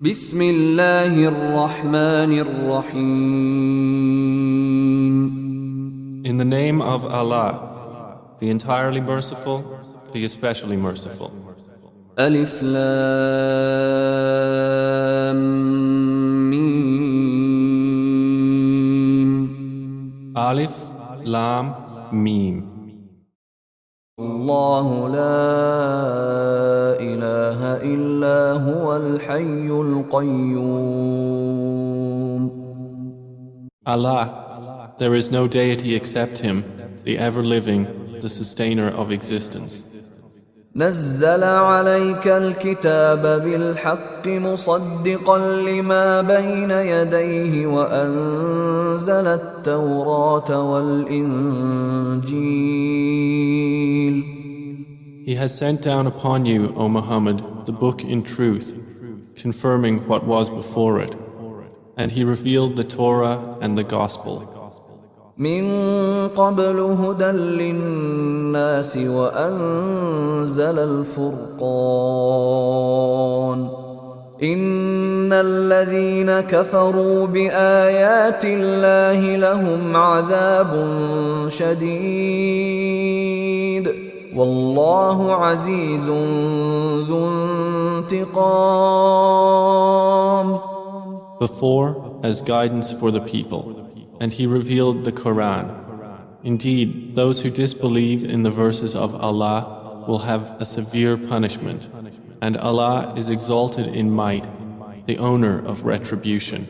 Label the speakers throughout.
Speaker 1: Bismillahirrahmanirrahim.
Speaker 2: In the name of Allah, the entirely merciful, the especially merciful.
Speaker 1: Alif Lam Mim.
Speaker 2: Alif, Lam, Mim.
Speaker 1: Allahu la ilaha illa huwal hayyul qayyum.
Speaker 2: Allah, there is no deity except Him, the ever-living, the sustainer of existence.
Speaker 1: نزل عليك الكتاب بالحق مصدقا لما بين يديه وأنزل التوراة والإنجيل.
Speaker 2: He has sent down upon you, O Muhammad, the book in truth, confirming what was before it, and He revealed the Torah and the Gospel.
Speaker 1: من قبل هدى للناس وأنزل الفرقان إن الذين كفروا بآيات الله لهم عذاب شديد والله عزيز ذو انتقام.
Speaker 2: Before, as guidance for the people, and He revealed the Quran. Indeed, those who disbelieve in the verses of Allah will have a severe punishment, and Allah is exalted in might, the owner of retribution.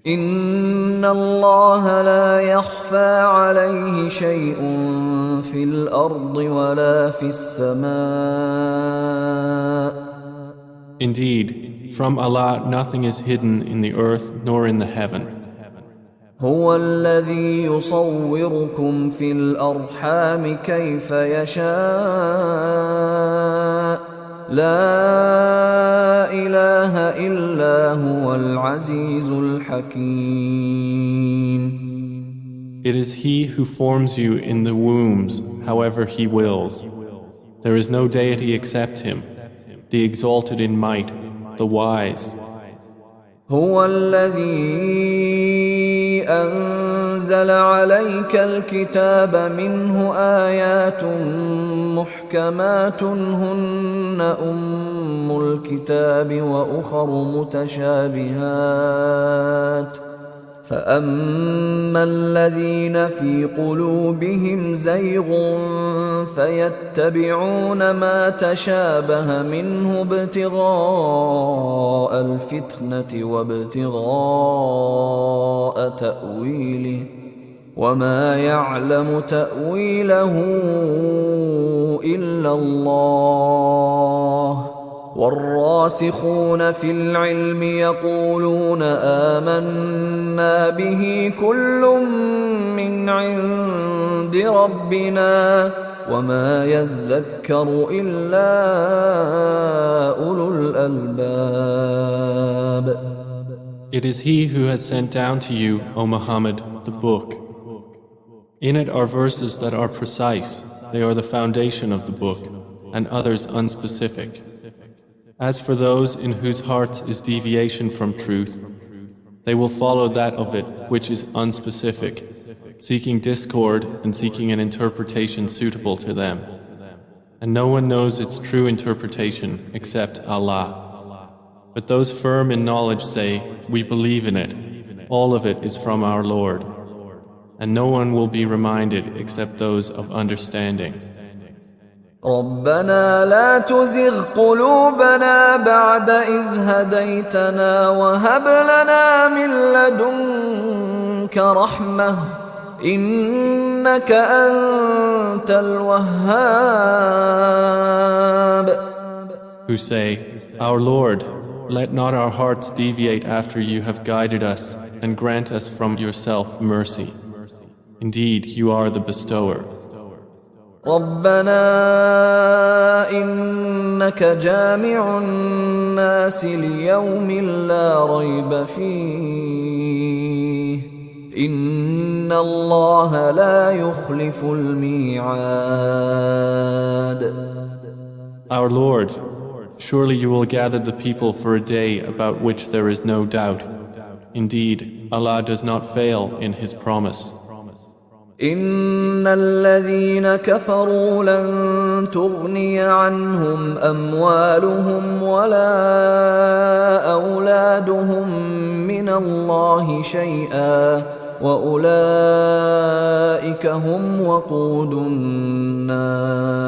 Speaker 1: إن الله لا يخفى عليه شيء في الأرض ولا في السماء.
Speaker 2: Indeed, from Allah nothing is hidden in the earth nor in the heaven.
Speaker 1: هو الذي يصوركم في الأرحام كيف يشاء لا إله إلا هو العزيز الحكيم.
Speaker 2: It is He who forms you in the wombs however He wills. There is no deity except Him, the exalted in might, the wise.
Speaker 1: هو الذي أنزل عليك الكتاب منه آيات محكمات هن أم الكتاب وأخر متشابهات فأما الذين في قلوبهم زيغ فيتبعون ما تشابه منه ابتغاء الفتنة وابتغاء تأويله وما يعلم تأويله إلا الله والراسخون في العلم يقولون آمنا به كل من عند ربنا وما يذكر إلا أولو الألباب.
Speaker 2: It is He who has sent down to you, O Muhammad, the book. In it are verses that are precise, they are the foundation of the book, and others unspecific. As for those in whose hearts is deviation from truth, they will follow that of it which is unspecific, seeking discord and seeking an interpretation suitable to them. And no one knows its true interpretation except Allah. But those firm in knowledge say, we believe in it, all of it is from our Lord. And no one will be reminded except those of understanding.
Speaker 1: ربنا لا تزغ قلوبنا بعد إذ هديتنا وهب لنا من لدنك رحمة إنك أنت الوهاب.
Speaker 2: Who say, Our Lord, let not our hearts deviate after you have guided us and grant us from yourself mercy. Indeed, you are the bestower.
Speaker 1: ربنا إنك جامع الناس ليوم لا ريب فيه إن الله لا يخلف الميعاد.
Speaker 2: Our Lord, surely you will gather the people for a day about which there is no doubt. Indeed, Allah does not fail in His promise.
Speaker 1: إن الذين كفروا لن تغني عنهم أموالهم ولا أولادهم من الله شيئا وأولئك هم وقود النار.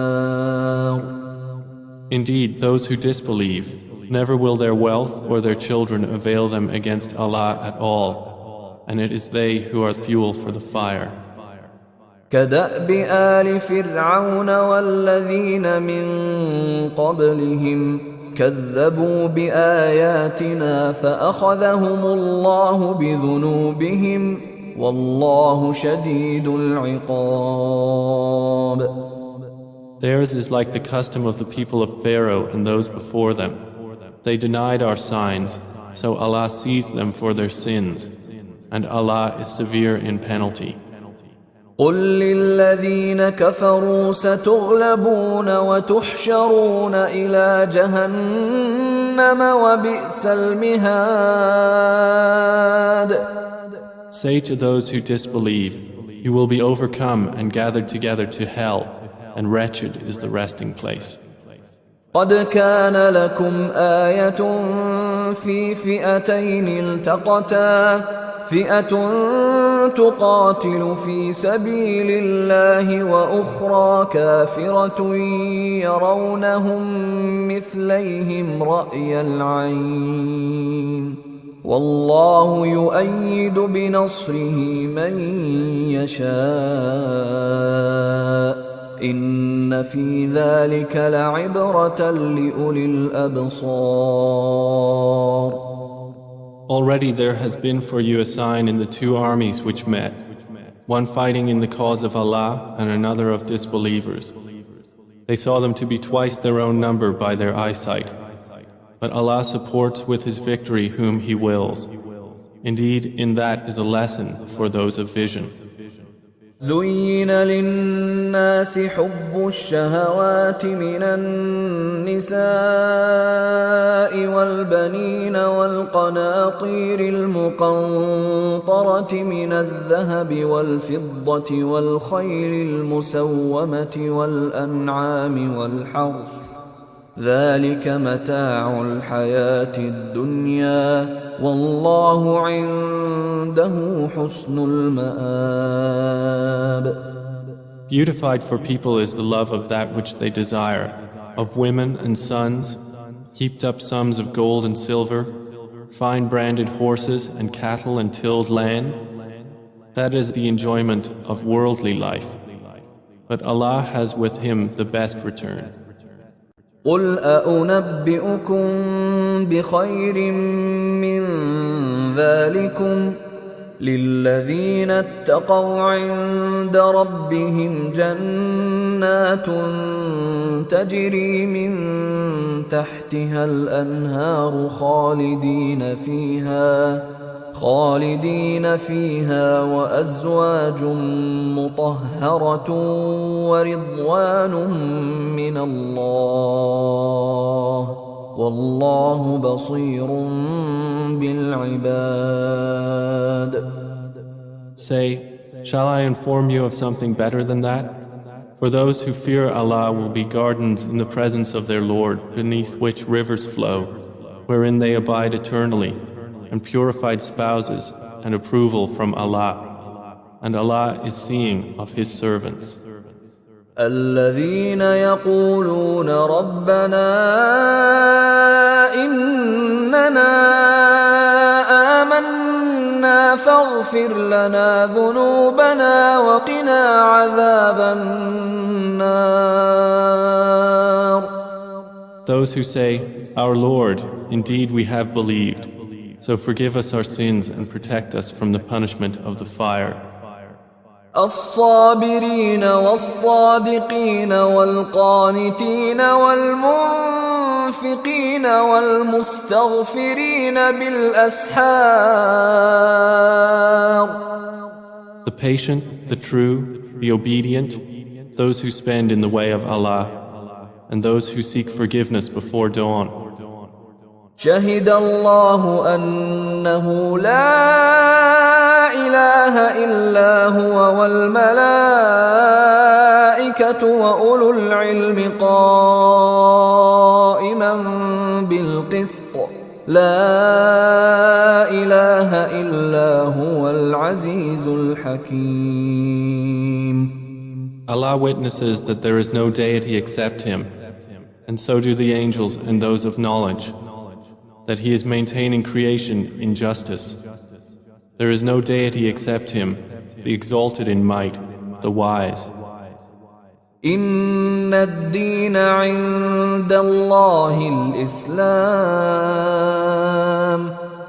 Speaker 2: Indeed, those who disbelieve, never will their wealth or their children avail them against Allah at all, and it is they who are fuel for the fire.
Speaker 1: كدأب آل فرعون والذين من قبلهم كذبوا بآياتنا فأخذهم الله بذنوبهم والله شديد العقاب.
Speaker 2: Theirs is like the custom of the people of Pharaoh and those before them. They denied our signs, so Allah seized them for their sins, and Allah is severe in penalty.
Speaker 1: قل للذين كفروا ستغلبون وتحشرون إلى جهنم وبئس المهاد.
Speaker 2: Say to those who disbelieve, you will be overcome and gathered together to hell, and wretched is the resting place.
Speaker 1: قد كان لكم آية في فئتين التقتا فئة تقاتل في سبيل الله وأخرى كافرة يرونهم مثليهم رأي العين والله يؤيد بنصره من يشاء إن في ذلك لعبرة لأولي الأبصار.
Speaker 2: Already there has been for you a sign in the two armies which met, one fighting in the cause of Allah and another of disbelievers. They saw them to be twice their own number by their eyesight. But Allah supports with His victory whom He wills. Indeed, in that is a lesson for those of vision.
Speaker 1: زين للناس حب الشهوات من النساء والبنين والقناطير المقنطرة من الذهب والفضة والخيل المسومة والأنعام والحرث ذلك متاع الحياة الدنيا والله عنده حسن المآب.
Speaker 2: Beautified for people is the love of that which they desire, of women and sons, heaped up sums of gold and silver, fine branded horses and cattle and tilled land. That is the enjoyment of worldly life. But Allah has with Him the best return.
Speaker 1: قل أأنبئكم بخير من ذلكم للذين اتقوا عند ربهم جنات تجري من تحتها الأنهار خالدين فيها وأزواج مطهرة ورضوان من الله والله بصير بالعباد.
Speaker 2: Say, shall I inform you of something better than that? For those who fear Allah will be gardens in the presence of their Lord, beneath which rivers flow, wherein they abide eternally, and purified spouses and approval from Allah. And Allah is seeing of His servants.
Speaker 1: الذين يقولون ربنا إننا آمنا فاغفر لنا ذنوبنا وقنا عذاب النار.
Speaker 2: Those who say, Our Lord, indeed we have believed, so forgive us our sins and protect us from the punishment of the fire.
Speaker 1: الصابرين والصادقين والقانتين والمنفقين والمستغفرين بالأسحار.
Speaker 2: The patient, the true, the obedient, those who spend in the way of Allah, and those who seek forgiveness before dawn.
Speaker 1: شهد الله أنه لا إله إلا هو والملائكة وأولو العلم قائما بالقسط لا إله إلا هو العزيز الحكيم.
Speaker 2: Allah witnesses that there is no deity except Him, and so do the angels and those of knowledge, that He is maintaining creation in justice. There is no deity except Him, the exalted in might, the wise.
Speaker 1: إن الدين عند الله الإسلام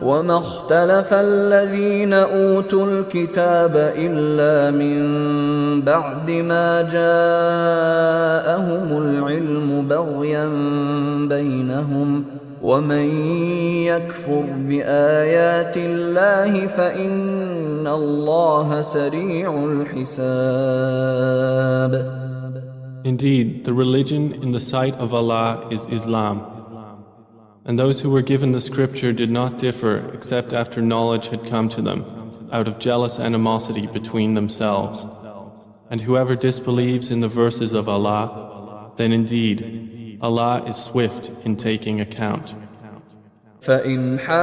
Speaker 1: وما اختلف الذين أوتوا الكتاب إلا من بعد ما جاءهم العلم بغيا بينهم ومن يكفر بآيات الله فإن الله سريع الحساب.
Speaker 2: Indeed, the religion in the sight of Allah is Islam. And those who were given the scripture did not differ except after knowledge had come to them, out of jealous animosity between themselves. And whoever disbelieves in the verses of Allah, then indeed Allah is swift in taking account.
Speaker 1: فإن حاجوك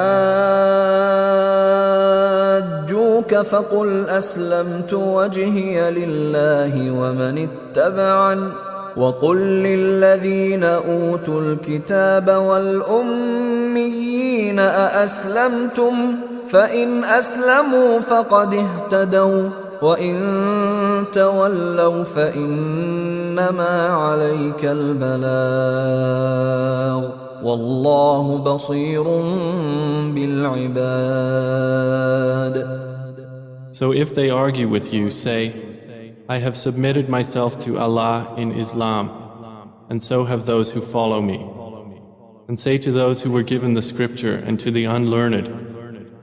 Speaker 1: فقل أسلمت وجهي لله ومن اتبعني وقل للذين أوتوا الكتاب والأميين أأسلمتم فإن أسلموا فقد اهتدوا وإن تولوا فإنما عليك البلاغ والله بصير بالعباد.
Speaker 2: So if they argue with you, say, I have submitted myself to Allah in Islam, and so have those who follow me. And say to those who were given the scripture and to the unlearned,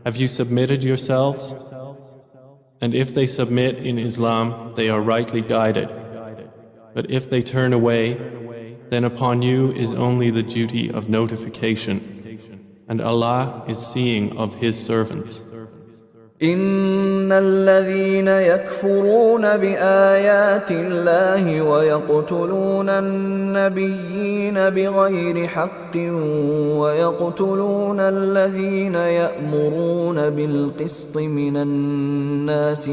Speaker 2: have you submitted yourselves? And if they submit in Islam, they are rightly guided. But if they turn away, then upon you is only the duty of notification, and Allah is seeing of His servants.
Speaker 1: إن الذين يكفرون بآيات الله ويقتلون النبيين بغير حق ويقتلون الذين يأمرون بالقسط من الناس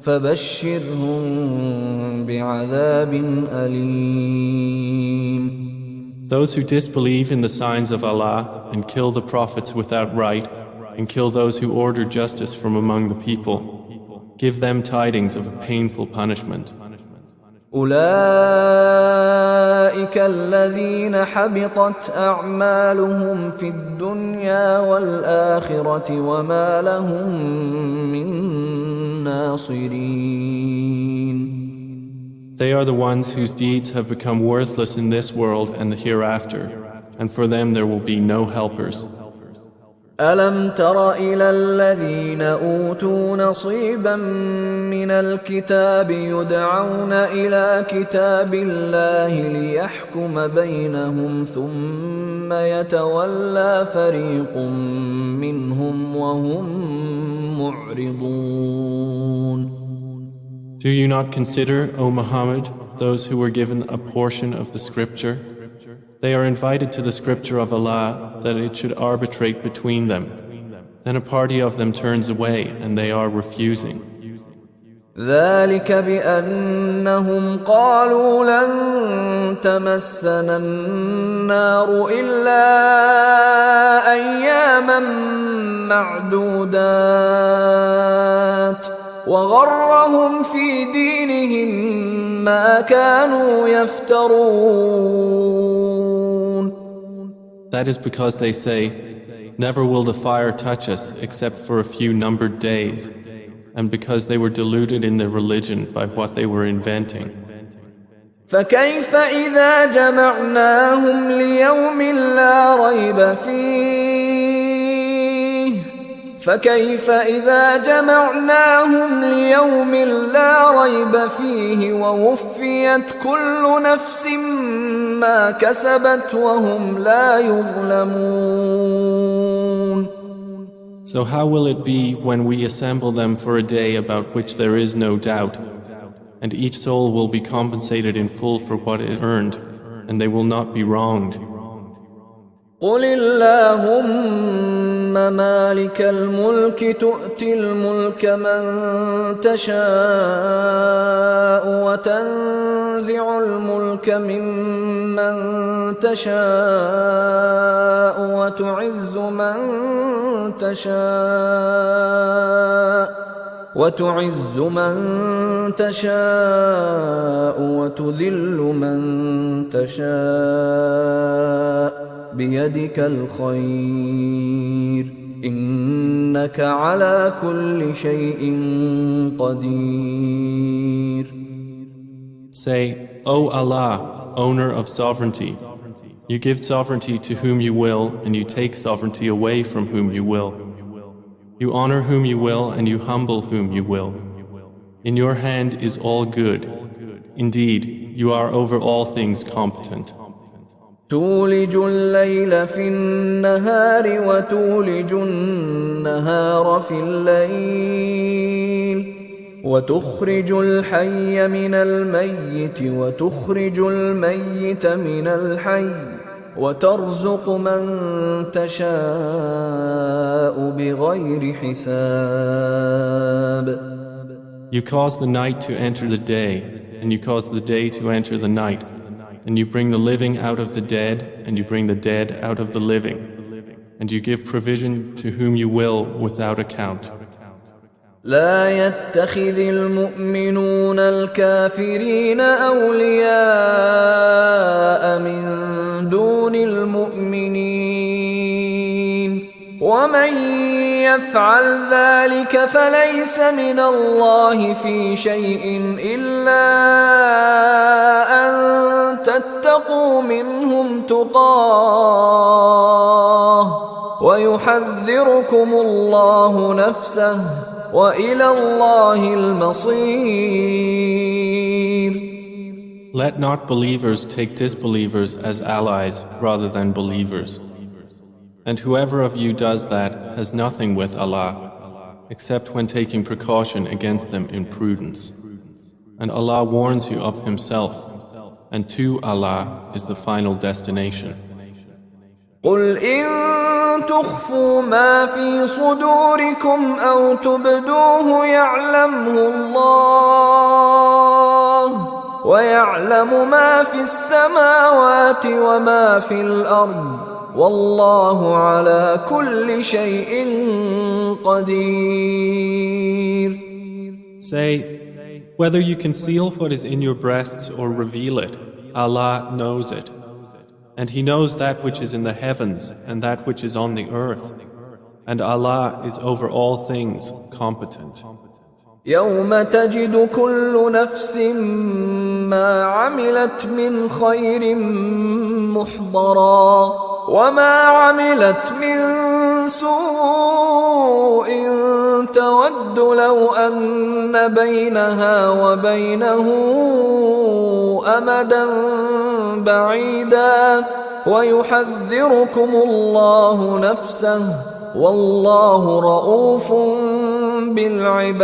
Speaker 1: فبشرهم بعذاب أليم.
Speaker 2: Those who disbelieve in the signs of Allah and kill the prophets without right and kill those who order justice from among the people, give them tidings of a painful punishment.
Speaker 1: أولئك الذين حبطت أعمالهم في الدنيا والآخرة وما لهم من ناصرين.
Speaker 2: They are the ones whose deeds have become worthless in this world and the hereafter, and for them there will be no helpers.
Speaker 1: ألم تر إلى الذين أوتوا نصيبا من الكتاب يدعون إلى كتاب الله ليحكم بينهم ثم يتولى فريق منهم وهم معرضون.
Speaker 2: Do you not consider, O Muhammad, those who were given a portion of the scripture? They are invited to the scripture of Allah that it should arbitrate between them. Then a party of them turns away and they are refusing.
Speaker 1: ذلك بأنهم قالوا لن تمسنا النار إلا أياما معدودات وغرهم في دينهم ما كانوا يفترون.
Speaker 2: That is because they say, never will the fire touch us except for a few numbered days, and because they were deluded in their religion by what they were inventing.
Speaker 1: فكيف إذا جمعناهم ليوم لا ريب فيه فكيف إذا جمعناهم ليوم لا ريب فيه ووفيت كل نفس ما كسبت وهم لا يظلمون.
Speaker 2: So how will it be when we assemble them for a day about which there is no doubt, and each soul will be compensated in full for what it earned, and they will not be wronged?
Speaker 1: قل اللهم مالك الملك تؤتي الملك من تشاء وتنزع الملك ممن تشاء وتعز من تشاء وتذل من تشاء بيدك الخير إنك على كل شيء قدير.
Speaker 2: Say, O Allah, owner of sovereignty, you give sovereignty to whom you will, and you take sovereignty away from whom you will. You honor whom you will, and you humble whom you will. In your hand is all good. Indeed, you are over all things competent.
Speaker 1: تولج الليل في النهار وتولج النهار في الليل وتخرج الحي من الميت وتخرج الميت من الحي وترزق من تشاء بغير حساب.
Speaker 2: You cause the night to enter the day, and you cause the day to enter the night. And you bring the living out of the dead, and you bring the dead out of the living. And you give provision to whom you will without account.
Speaker 1: لا يتخذ المؤمنون الكافرين أولياء من دون المؤمنين ومن يفعل ذلك فليس من الله في شيء إلا أن تتقوا منهم تقاه ويحذركم الله نفسه وإلى الله المصير.
Speaker 2: Let not believers take disbelievers as allies rather than believers. And whoever of you does that has nothing with Allah, except when taking precaution against them in prudence. And Allah warns you of Himself, and to Allah is the final destination.
Speaker 1: قل إن تخفوا ما في صدوركم أو تبدوه يعلمه الله ويعلم ما في السماوات وما في الأرض والله على كل شيء قدير.
Speaker 2: Say, whether you conceal what is in your breasts or reveal it, Allah knows it. And He knows that which is in the heavens and that which is on the earth. And Allah is over all things competent.
Speaker 1: يوم تجد كل نفس ما عملت من خير محضرا وما عملت من سوء تود لو أن بينها وبينه أمدا بعيدا ويحذركم الله نفسه والله رؤوف بالعباد.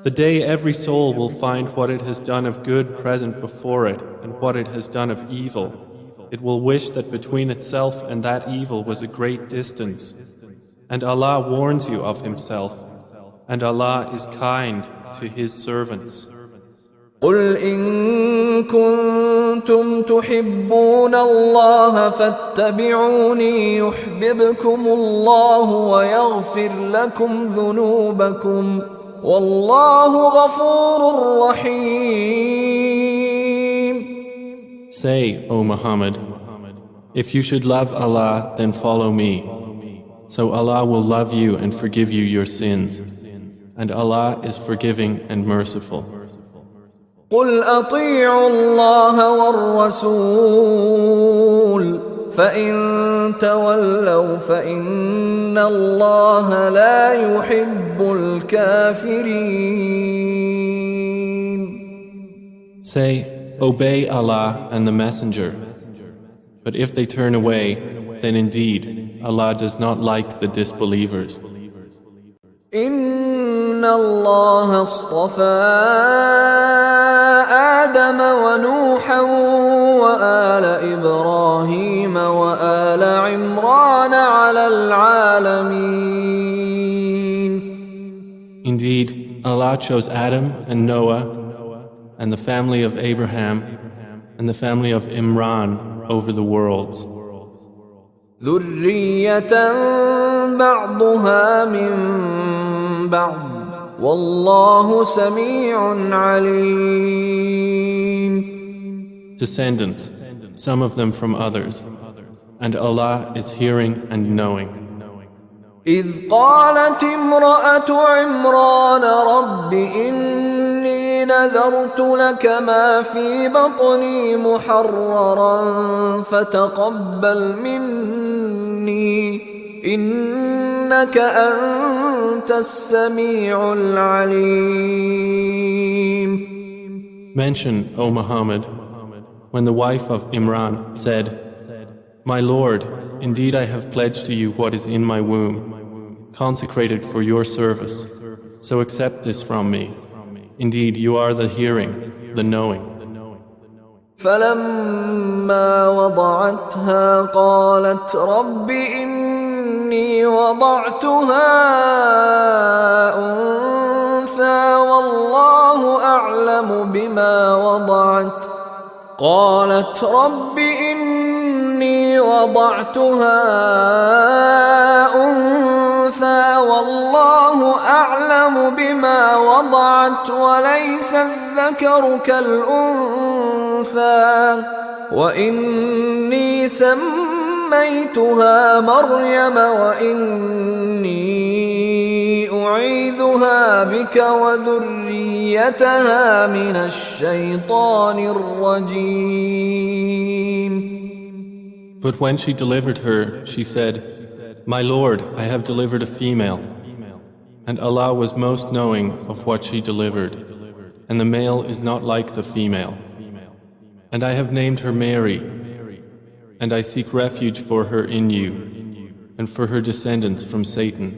Speaker 2: The day every soul will find what it has done of good present before it and what it has done of evil. It will wish that between itself and that evil was a great distance. And Allah warns you of Himself, and Allah is kind to His servants.
Speaker 1: قل إن كنتم تحبون الله فاتبعوني يحببكم الله ويغفر لكم ذنوبكم والله غفور رحيم.
Speaker 2: Say, O Muhammad, if you should love Allah, then follow me. So Allah will love you and forgive you your sins. And Allah is forgiving and merciful.
Speaker 1: قل أطيعوا الله والرسول فإن تولوا فإن الله لا يحب الكافرين.
Speaker 2: Say, obey Allah and the Messenger. But if they turn away, then indeed Allah does not like the disbelievers.
Speaker 1: إن الله اصطفى آدم ونوحا وآل إبراهيم وآل عمران على العالمين.
Speaker 2: Indeed, Allah chose Adam and Noah and the family of Abraham and the family of Imran over the worlds.
Speaker 1: ذرية بعضها من بعض والله سميع عليم.
Speaker 2: Descendants, some of them from others, and Allah is hearing and knowing.
Speaker 1: إذ قالت امرأة عمران رب إني نذرت لك ما في بطني محررا فتقبل مني إنك أنت السميع العليم.
Speaker 2: Mention, O Muhammad, when the wife of Imran said, My Lord, indeed I have pledged to you what is in my womb, consecrated for your service, so accept this from me. Indeed, you are the hearing, the knowing.
Speaker 1: فلما وضعتها قالت رب إني وضعتها أنثى والله أعلم بما وضعت قالت رب إني وضعتها أنثى والله أعلم بما وضعت وليس الذكر كالأنثى وإني سميتها مريم وإني أعيذها بك وذريتها من الشيطان الرجيم.
Speaker 2: But when she delivered her, she said, My Lord, I have delivered a female. And Allah was most knowing of what she delivered, and the male is not like the female. And I have named her Mary, and I seek refuge for her in you, and for her descendants from Satan,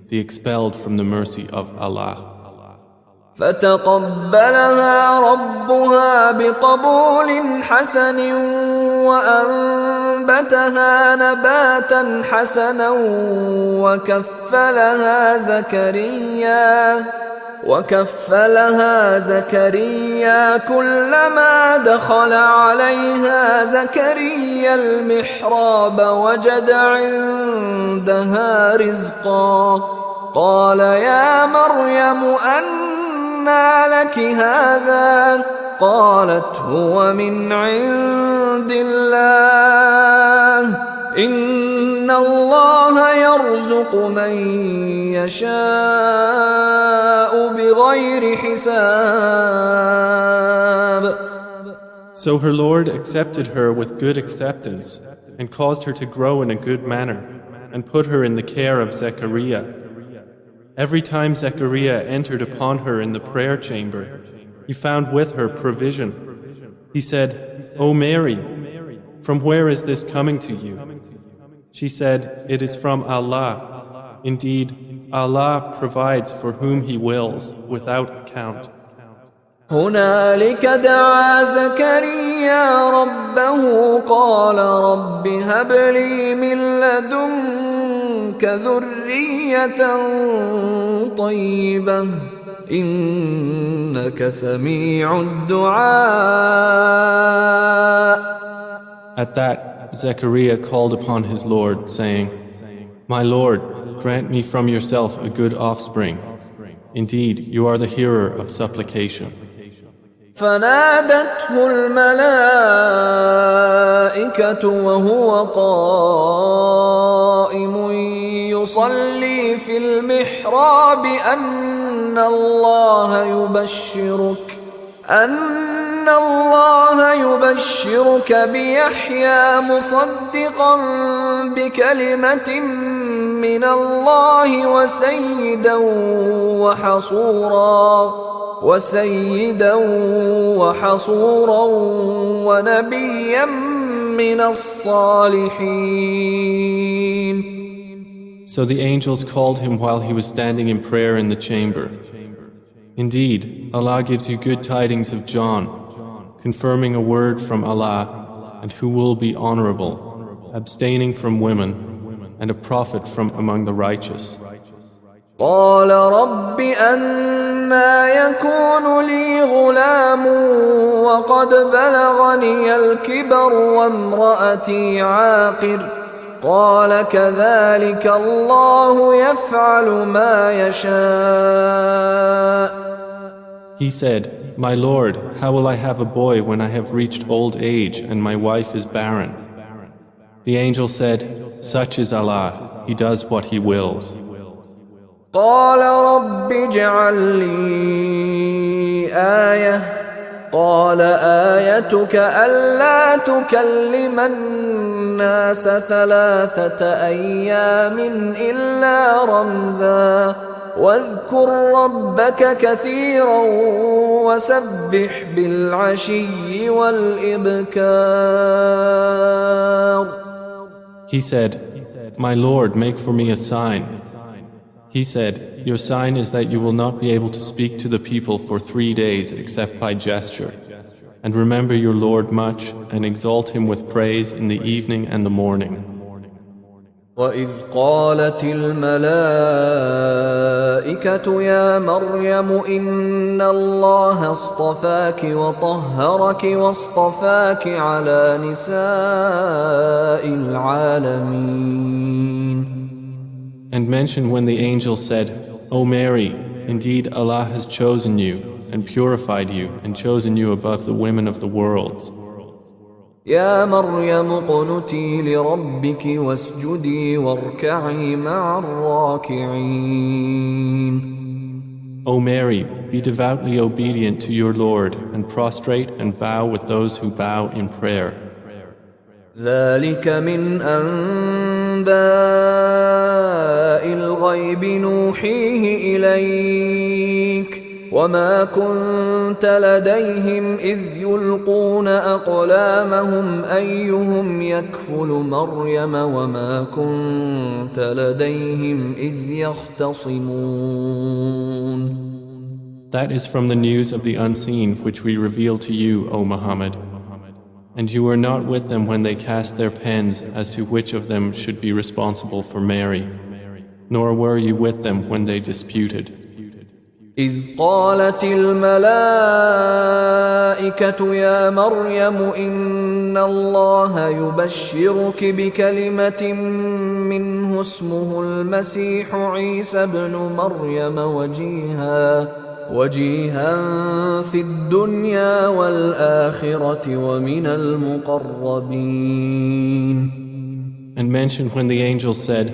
Speaker 2: the expelled from the mercy of Allah.
Speaker 1: فتقبلها ربها بقبول حسن وأنبتها نباتا حسنا وكفلها زكريا كلما دخل عليها زكريا المحراب وجد عندها رزقا قال يا مريم أنى لك هذا قالت هو من عند الله إن الله يرزق من يشاء بغير حساب.
Speaker 2: So her Lord accepted her with good acceptance and caused her to grow in a good manner and put her in the care of Zechariah. Every time Zechariah entered upon her in the prayer chamber, he found with her provision. He said, O Mary, from where is this coming to you? She said, It is from Allah. Indeed, Allah provides for whom He wills without account.
Speaker 1: هنالك دعا زكريا ربه قال رب هب لي من لدنك ذرية طيبة إنك سميع الدعاء.
Speaker 2: At that, Zechariah called upon his Lord, saying, My Lord, grant me from yourself a good offspring. Indeed, you are the hearer of supplication.
Speaker 1: فنادته الملائكة وهو قائم يصلي في المحراب أن الله يبشرك بيحيى مصدقا بكلمة من الله وسيدا وحصورا ونبيا من الصالحين.
Speaker 2: So the angels called him while he was standing in prayer in the chamber. Indeed, Allah gives you good tidings of John, confirming a word from Allah, and who will be honorable, abstaining from women, and a prophet from among the righteous.
Speaker 1: قال رب أنى يكون لي غلام وقد بلغني الكبر وامرأتي عاقر قال كذلك الله يفعل ما يشاء.
Speaker 2: He said, My Lord, how will I have a boy when I have reached old age and my wife is barren? The angel said, Such is Allah, He does what He wills.
Speaker 1: قال رب اجعل لي آية قال آيتك ألا تكلم الناس 3 أيام إلا رمزا واذكر ربك كثيرا وسبح بالعشي والإبكار.
Speaker 2: He said, My Lord, make for me a sign. He said, Your sign is that you will not be able to speak to the people for 3 days except by gesture. And remember your Lord much and exalt Him with praise in the evening and the morning.
Speaker 1: وَإِذْ قَالَتِ الْمَلَائِكَةُ يَا مَرْيَمُ إِنَّ اللَّهَ اصْطَفَاكِ وَطَهَّرَكِ وَاصْطَفَاكِ عَلَى نِسَاءِ الْعَالَمِينَ.
Speaker 2: And mention when the angel said, O Mary, indeed Allah has chosen you and purified you and chosen you above the women of the worlds.
Speaker 1: يا مريم اقنتي لربك واسجدي واركعي مع الراكعين.
Speaker 2: O Mary, be devoutly obedient to your Lord and prostrate and bow with those who bow in prayer.
Speaker 1: ذلك من أنباء الغيب نوحيه إليك وما كنت لديهم إذ يلقون أقلامهم أيهم يكفل مريم وما كنت لديهم إذ يختصمون.
Speaker 2: That is from the news of the unseen which we reveal to you, O Muhammad. And you were not with them when they cast their pens as to which of them should be responsible for Mary, nor were you with them when they disputed.
Speaker 1: إذ قالت الملائكة يا مريم إن الله يبشرك بكلمة منه اسمه المسيح عيسى ابن مريم وجيها في الدنيا والآخرة ومن المقربين.
Speaker 2: And mention when the angel said,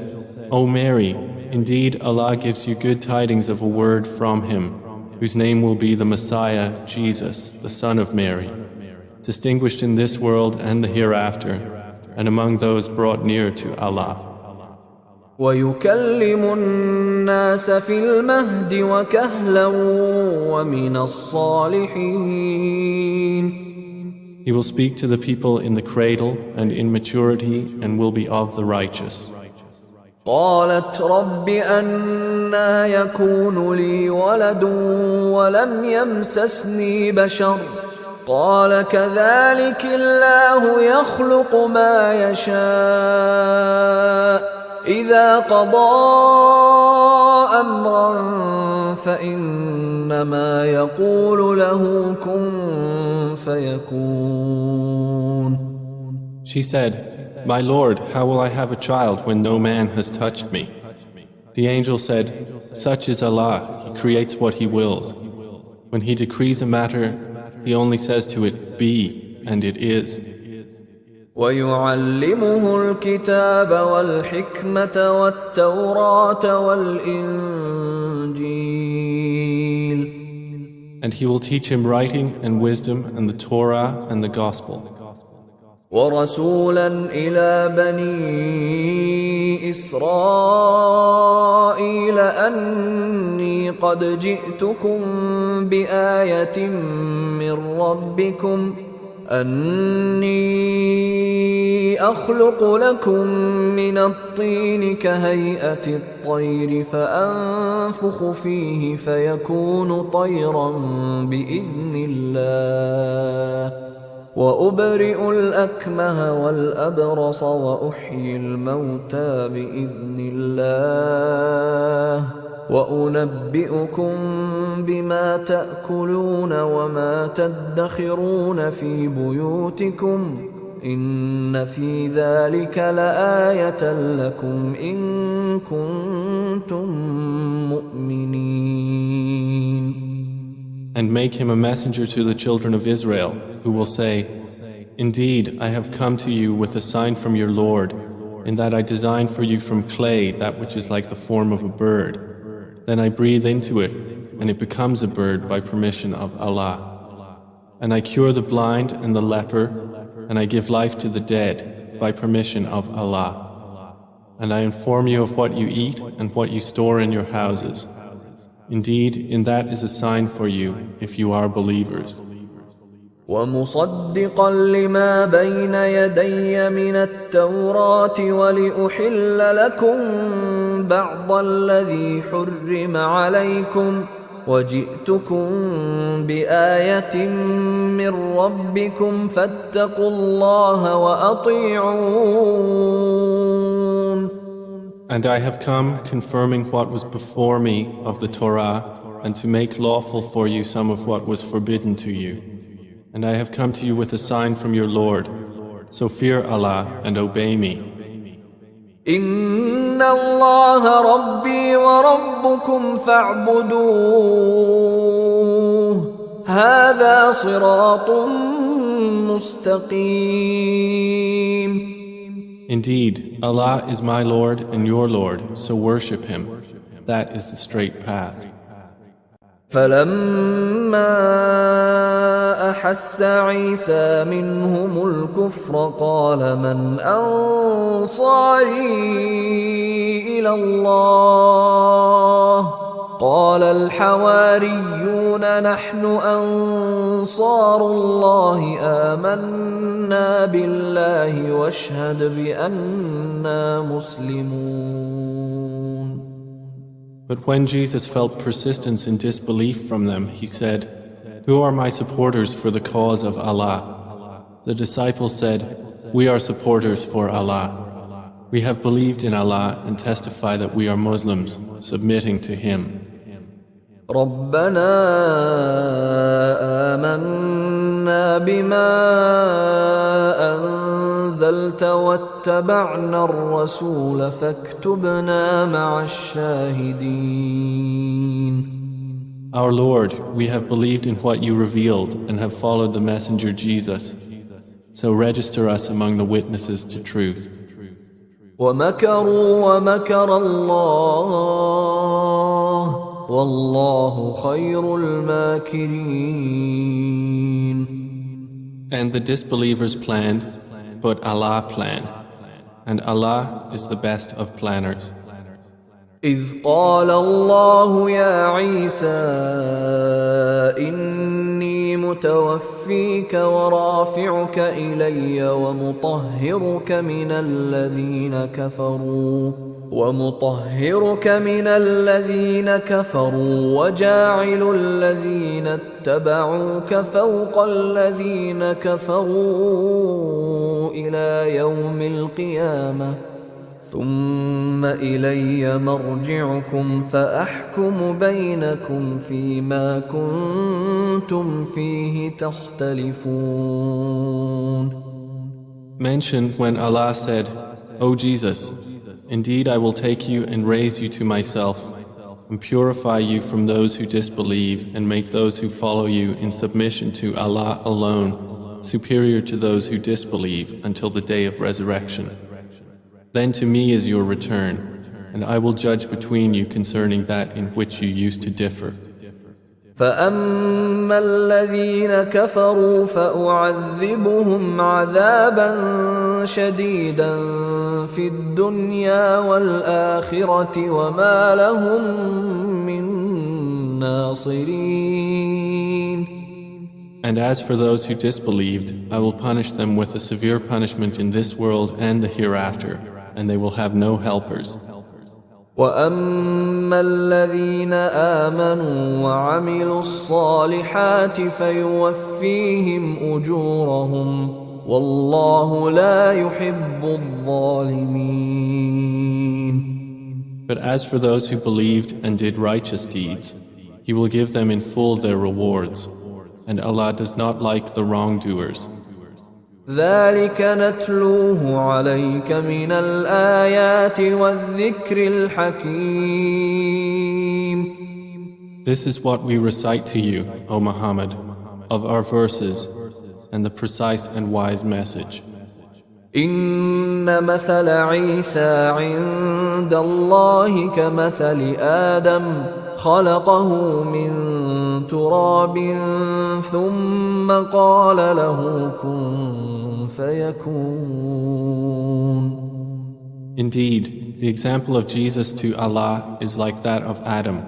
Speaker 2: O Mary, indeed Allah gives you good tidings of a word from Him, whose name will be the Messiah, Jesus, the Son of Mary, distinguished in this world and the hereafter, and among those brought near to Allah.
Speaker 1: وَيُكَلِّمُ النَّاسَ فِي الْمَهْدِ وَكَهْلًا وَمِنَ الصَّالِحِينَ.
Speaker 2: He will speak to the people in the cradle and in maturity and will be of the righteous.
Speaker 1: قالت رب أنى يكون لي ولد ولم يمسسني بشر قال كذلك الله يخلق ما يشاء إذا قضى أمرا فإنما يقول له كن فيكون.
Speaker 2: She said, My Lord, how will I have a child when no man has touched me? The angel said, Such is Allah, He creates what He wills. When He decrees a matter, He only says to it, Be, and it is.
Speaker 1: وَيُعَلِّمُهُ الْكِتَابَ وَالْحِكْمَةَ وَالتَّوْرَاةَ وَالْإِنْجِيلَ.
Speaker 2: And he will teach him writing and wisdom and the Torah and the Gospel.
Speaker 1: ورسولا إلى بني إسرائيل أني قد جئتكم بآية من ربكم أني أخلق لكم من الطين كهيئة الطير فأنفخ فيه فيكون طيرا بإذن الله وأبرئ الأكمه والأبرص وأحيي الموتى بإذن الله وأنبئكم بما تأكلون وما تدخرون في بيوتكم إن في ذلك لآية لكم إن كنتم مؤمنين.
Speaker 2: And make him a messenger to the children of Israel, who will say, Indeed, I have come to you with a sign from your Lord, in that I designed for you from clay that which is like the form of a bird. Then I breathe into it, and it becomes a bird by permission of Allah. And I cure the blind and the leper, and I give life to the dead by permission of Allah. And I inform you of what you eat and what you store in your houses. Indeed, in that is a sign for you, if you are believers.
Speaker 1: ومصدقا لما بين يدي من التوراة ولأحل لكم بعض الذي حرم عليكم وجئتكم بآية من ربكم فاتقوا الله وأطيعون.
Speaker 2: And I have come confirming what was before me of the Torah and to make lawful for you some of what was forbidden to you. And I have come to you with a sign from your Lord. So fear Allah and obey me.
Speaker 1: إن الله ربي وربكم فاعبدوه هذا صراط مستقيم.
Speaker 2: Indeed, Allah is my Lord and your Lord, so worship Him. That is the straight path.
Speaker 1: فلما أحس عيسى منهم الكفر قال من أنصاري إلى الله قال الحواريون نحن أنصار الله آمنا بالله واشهد بأننا مسلمون.
Speaker 2: But when Jesus felt persistence in disbelief from them, he said, Who are my supporters for the cause of Allah? The disciples said, We are supporters for Allah. We have believed in Allah and testify that we are Muslims, submitting to Him.
Speaker 1: ربنا آمنا بما أنزلت واتبعنا الرسول فاكتبنا مع الشاهدين.
Speaker 2: Our Lord, we have believed in what you revealed and have followed the messenger Jesus. So register us among the witnesses to truth.
Speaker 1: ومكروا ومكر الله والله خير الماكرين.
Speaker 2: And the disbelievers planned, but Allah planned. And Allah is the best of planners.
Speaker 1: إذ قال الله يا عيسى إني متوفيك ورافعك إلي ومطهرك من الذين كفروا وجاعل الذين اتبعوك فوق الذين كفروا إلى يوم القيامة ثم إلي مرجعكم فأحكم بينكم فيما كنتم فيه تختلفون.
Speaker 2: Mention when Allah said, O Jesus, indeed I will take you and raise you to myself and purify you from those who disbelieve and make those who follow you in submission to Allah alone superior to those who disbelieve until the day of resurrection. Then to me is your return, and I will judge between you concerning that in which you used to differ.
Speaker 1: فأما الذين كفروا فأعذبهم عذابا شديدا في الدنيا والآخرة وما لهم من ناصرين.
Speaker 2: And as for those who disbelieved, I will punish them with a severe punishment in this world and the hereafter, and they will have no helpers.
Speaker 1: وَأَمَّا الَّذِينَ آمَنُوا وَعَمِلُوا الصَّالِحَاتِ فَيُوَفِّيهِمْ أُجُورَهُمْ وَاللَّهُ لَا يُحِبُّ الظَّالِمِينَ.
Speaker 2: But as for those who believed and did righteous deeds, He will give them in full their rewards, and Allah does not like the wrongdoers.
Speaker 1: ذَلِكَ نَتْلُوهُ عَلَيْكَ مِنَ الْآيَاتِ وَالذِّكْرِ الْحَكِيمِ.
Speaker 2: This is what we recite to you, O Muhammad, of our verses and the precise and wise message.
Speaker 1: إِنَّ مَثَلَ عِيسَى عِندَ اللَّهِ كَمَثَلِ آدَمَ خَلَقَهُ مِن تُرَابٍ ثُمَّ قَالَ لَهُ كُن فَيَكُونُ.
Speaker 2: Indeed, the example of Jesus to Allah is like that of Adam.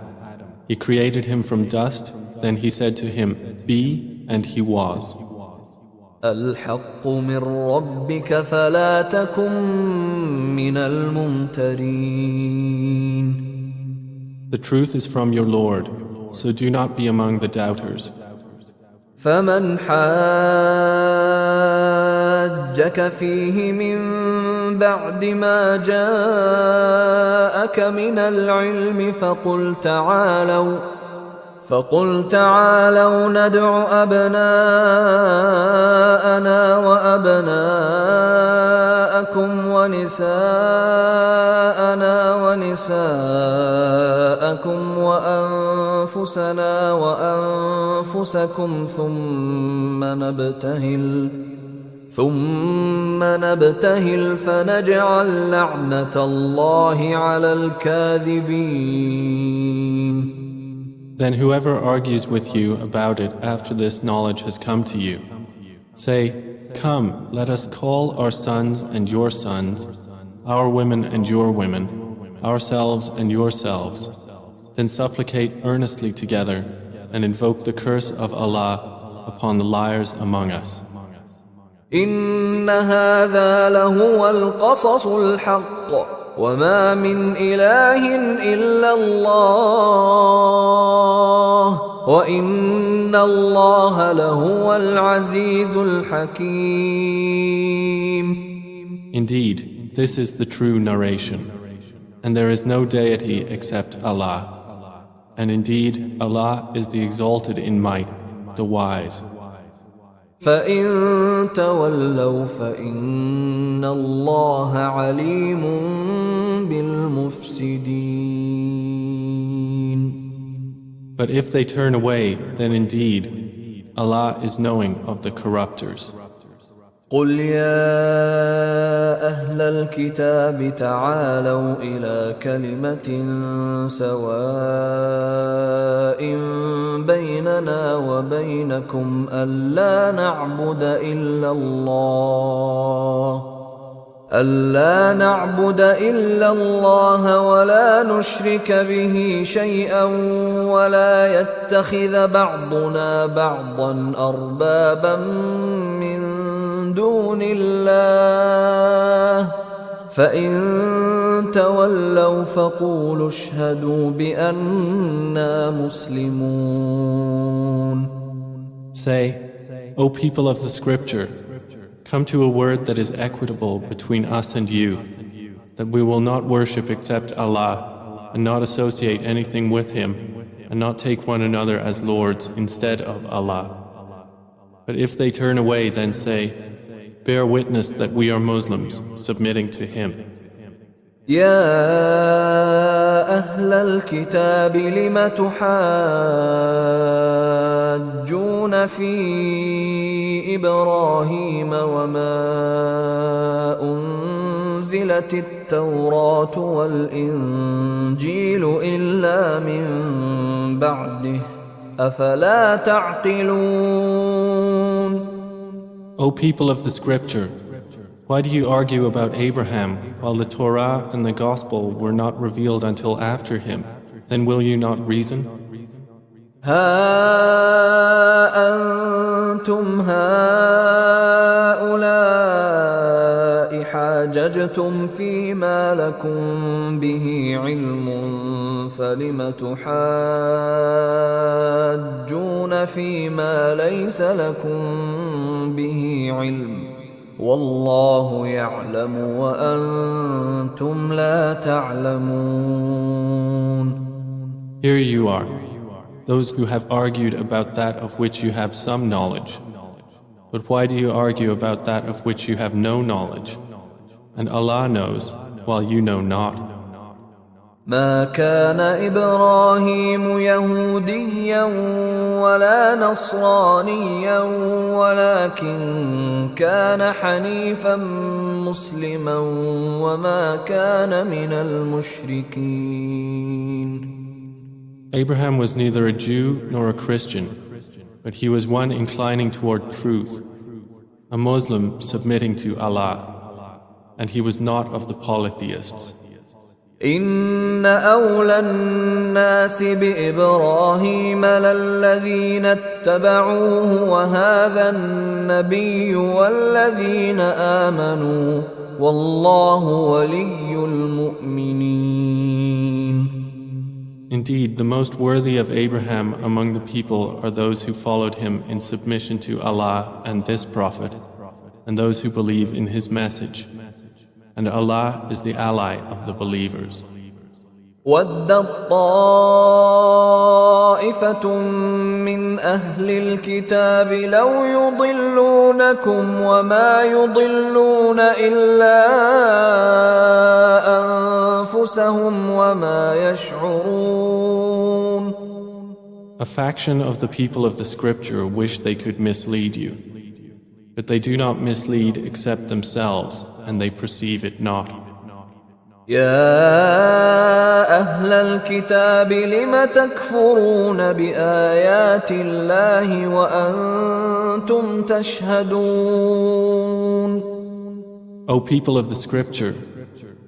Speaker 2: He created him from dust, then He said to him, "Be," and he was.
Speaker 1: الْحَقُّ مِنْ رَبِّكَ فَلَا تَكُنْ مِنَ الْمُمْتَرِينَ.
Speaker 2: The truth is from your Lord, so do not be among the doubters.
Speaker 1: فَمَنْ حَاجَّكَ فِيهِ مِنْ بَعْدِ مَا جَاءَكَ مِنَ الْعِلْمِ فقل تعالوا ندع أبناءنا وأبناءكم ونساءنا ونساءكم وأنفسنا وأنفسكم ثم نبتهل فنجعل لعنة الله على الكاذبين.
Speaker 2: Then whoever argues with you about it after this knowledge has come to you, say, "Come, let us call our sons and your sons, our women and your women, ourselves and yourselves, then supplicate earnestly together and invoke the curse of Allah upon the liars among us."
Speaker 1: إن هذا لهو القصص الحق وما من إله إلا الله وإن الله لهو العزيز الحكيم.
Speaker 2: Indeed, this is the true narration, and there is no deity except Allah. And indeed, Allah is the exalted in might, the wise.
Speaker 1: فَإِن تَوَلَّوْا فَإِنَّ اللَّهَ عَلِيمٌ بِالْمُفْسِدِينَ.
Speaker 2: But if they turn away, then indeed, Allah is knowing of the corruptors.
Speaker 1: قُلْ يَا أَهْلَ الْكِتَابِ تَعَالَوْا إِلَى كَلِمَةٍ سَوَاءٍ بَيْنَنَا وَبَيْنَكُمْ أَلَّا نَعْبُدَ إِلَّا اللَّهَ وَلَا نُشْرِكَ بِهِ شَيْئًا وَلَا يَتَّخِذَ بَعْضُنَا بَعْضًا أَرْبَابًا مِّن دون الله فإن تولوا فقولوا اشهدوا بأننا مسلمون.
Speaker 2: Say, O people of the scripture, come to a word that is equitable between us and you, that we will not worship except Allah, and not associate anything with Him, and not take one another as lords instead of Allah. But if they turn away, then say, bear witness that we are Muslims, submitting to Him.
Speaker 1: يا أهل الكتاب لم تحاجون في إبراهيم وما أنزلت التوراة والإنجيل إلا من بعده أفلا تعقلون
Speaker 2: O people of the scripture, why do you argue about Abraham while the Torah and the Gospel were not revealed until after him? Then will you not reason?
Speaker 1: ها أنتم هؤلاء حاججتم فيما لكم به علم فلم تحاجون فيما ليس لكم به علم والله يعلم وأنتم لا تعلمون.
Speaker 2: Here you are, those who have argued about that of which you have some knowledge. But why do you argue about that of which you have no knowledge? And Allah knows, while you know not.
Speaker 1: ما كان إبراهيم يهوديا ولا نصرانيا ولكن كان حنيفا مسلما وما كان من المشركين.
Speaker 2: Abraham was neither a Jew nor a Christian, but he was one inclining toward truth, a Muslim submitting to Allah, and he was not of the polytheists.
Speaker 1: إن أولى الناس بإبراهيم للذين اتبعوه وهذا النبي والذين آمنوا والله ولي المؤمنين.
Speaker 2: Indeed, the most worthy of Abraham among the people are those who followed him in submission to Allah and this Prophet, and those who believe in his message. And Allah is the ally of the believers.
Speaker 1: وَدَّت طَّائِفَةٌ مِّنْ أَهْلِ الْكِتَابِ لَوْ يُضِلُّونَكُمْ وَمَا يُضِلُّونَ إِلَّا أَنفُسَهُمْ وَمَا يَشْعُرُونَ.
Speaker 2: A faction of the people of the scripture wish they could mislead you, but they do not mislead except themselves, and they perceive it not.
Speaker 1: يا أهل الكتاب لم تكفرون بآيات الله وأنتم تشهدون.
Speaker 2: O people of the scripture,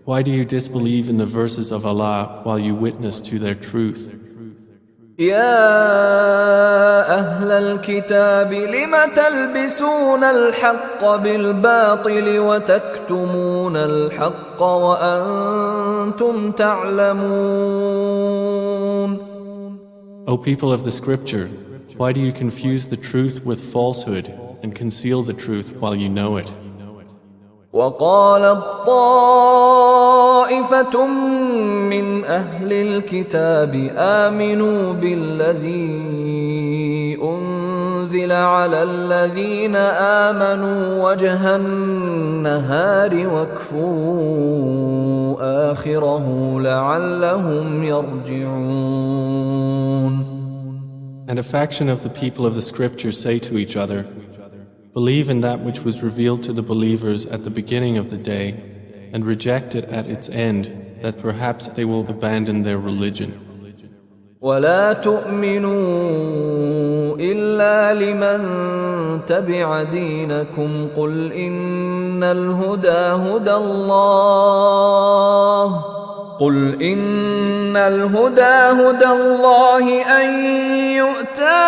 Speaker 2: why do you disbelieve in the verses of Allah while you witness to their truth?
Speaker 1: يا أهل الكتاب لم تلبسون الحق بالباطل وتكتمون الحق وأنتم تعلمون.
Speaker 2: O people of the scripture, why do you confuse the truth with falsehood and conceal the truth while you know it?
Speaker 1: وقالت طائفة من أهل الكتاب آمنوا بالذي أنزل على الذين آمنوا وجه النهار واكفروا آخره لعلهم يرجعون.
Speaker 2: And a faction of the people of the scripture say to each other, believe in that which was revealed to the believers at the beginning of the day, and reject it at its end, that perhaps they will abandon their religion.
Speaker 1: ولا تؤمنوا إلا لمن تبع دينكم قل إن الهدى هدى الله أن يؤتى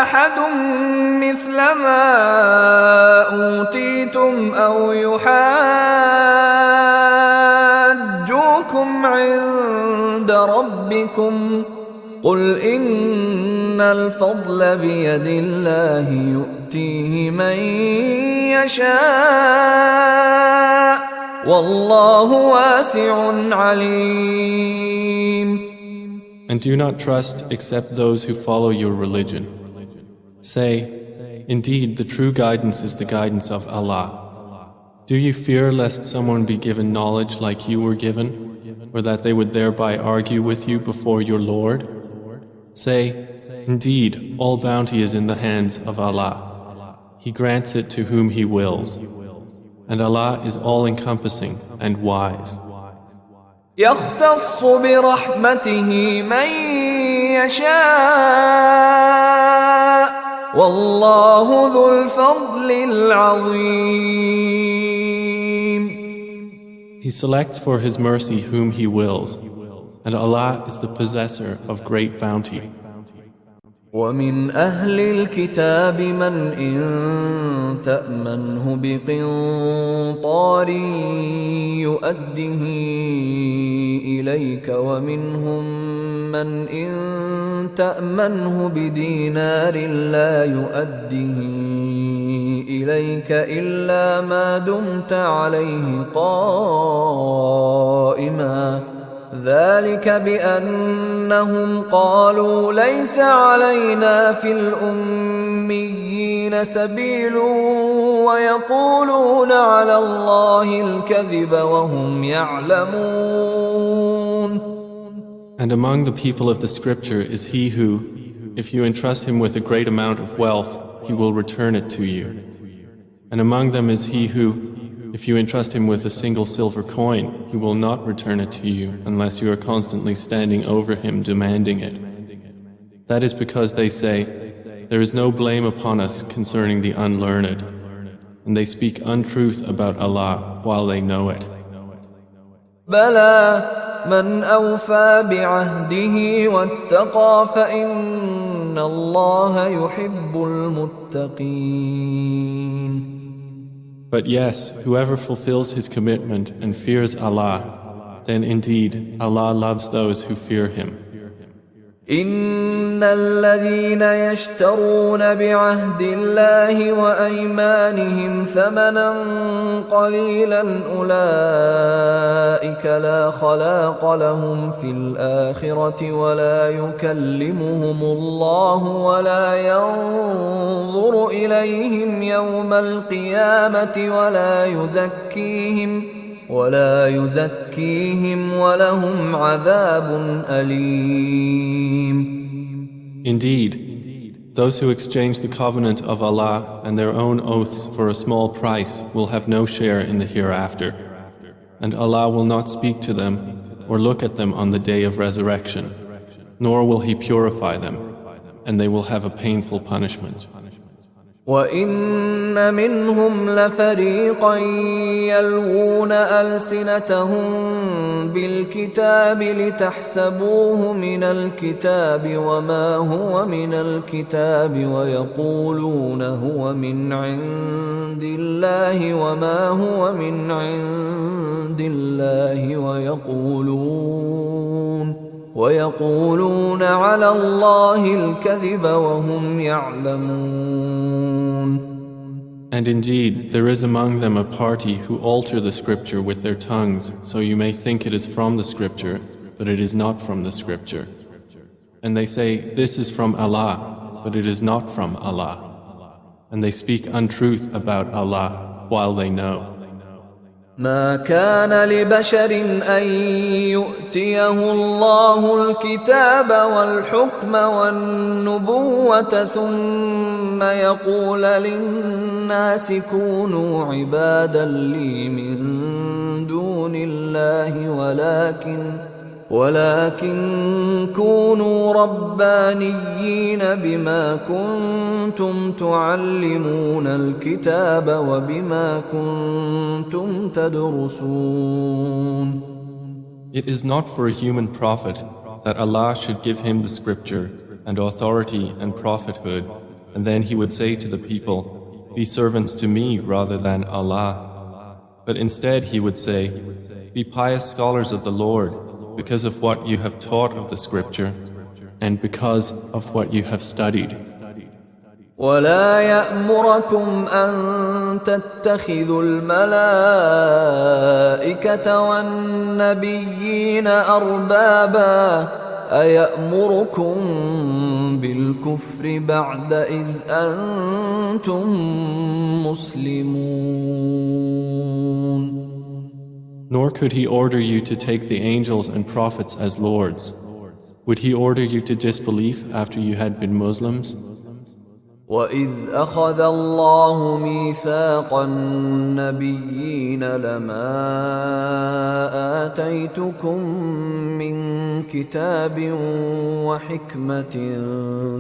Speaker 1: أحد مثل ما أوتيتم أو يحاجوكم عند ربكم قل إن الفضل بيد الله يؤتيه من يشاء والله واسع عليم.
Speaker 2: And do not trust except those who follow your religion. Say, indeed, the true guidance is the guidance of Allah. Do you fear lest someone be given knowledge like you were given, or that they would thereby argue with you before your Lord? Say, indeed, all bounty is in the hands of Allah. He grants it to whom He wills. And Allah is all-encompassing and wise.
Speaker 1: يختص برحمته من يشاء والله ذو الفضل العظيم.
Speaker 2: He selects for His mercy whom He wills, and Allah is the possessor of great bounty.
Speaker 1: ومن أهل الكتاب من إن تأمنه بقنطار يؤده إليك ومنهم من إن تأمنه بدينار لا يؤده إليك إلا ما دمت عليه قائما ذلك بأنهم قالوا ليس علينا في الأميين سبيل ويقولون على الله الكذب وهم يعلمون.
Speaker 2: And among the people of the scripture is he who, if you entrust him with a great amount of wealth, he will return it to you. And among them is he who, if you entrust him with a single silver coin, he will not return it to you unless you are constantly standing over him demanding it. That is because they say, there is no blame upon us concerning the unlearned, and they speak untruth about Allah while they know it.
Speaker 1: بلى من أوفى بعهده واتقى فإن الله يحب المتقين.
Speaker 2: But yes, whoever fulfills his commitment and fears Allah, then indeed Allah loves those who fear Him.
Speaker 1: إن الذين يشترون بعهد الله وأيمانهم ثمنا قليلا أولئك لا خلاق لهم في الآخرة ولا يكلمهم الله ولا ينظر إليهم يوم القيامة ولا يزكيهم ولهم عذاب أليم.
Speaker 2: Indeed, those who exchange the covenant of Allah and their own oaths for a small price will have no share in the hereafter, and Allah will not speak to them or look at them on the day of resurrection, nor will He purify them, and they will have a painful punishment.
Speaker 1: وَإِنَّ مِنْهُمْ لَفَرِيقًا يَلْوُونَ أَلْسِنَتَهُم بِالْكِتَابِ لِتَحْسَبُوهُ مِنَ الْكِتَابِ وَمَا هُوَ مِنَ الْكِتَابِ وَيَقُولُونَ هُوَ مِنْ عِندِ اللَّهِ وَمَا هُوَ مِنْ عِندِ اللَّهِ ويقولون على الله الكذب وهم يعلمون.
Speaker 2: And indeed, there is among them a party who alter the scripture with their tongues, so you may think it is from the scripture, but it is not from the scripture. And they say, this is from Allah, but it is not from Allah. And they speak untruth about Allah while they know.
Speaker 1: ما كان لبشر أن يؤتيه الله الكتاب والحكم والنبوة ثم يقول للناس كونوا عبادا لي من دون الله ولكن كونوا ربانيين بما كنتم تعلمون الكتاب وبما كنتم تدرسون.
Speaker 2: It is not for a human prophet that Allah should give him the scripture and authority and prophethood, and then he would say to the people, be servants to me rather than Allah. But instead he would say, be pious scholars of the Lord, because of what you have taught of the scripture and because of what you have studied.
Speaker 1: ولا يأمركم أن تتخذوا الملائكة والنبيين أربابا أيأمركم بالكفر بعد إذ أنتم مسلمون.
Speaker 2: Nor could he order you to take the angels and prophets as lords. Would he order you to disbelief after you had been Muslims?
Speaker 1: وَإِذْ أَخَذَ اللَّهُ مِيثَاقَ النَّبِيِّينَ لَمَا آتَيْتُكُم مِّن كِتَابٍ وَحِكْمَةٍ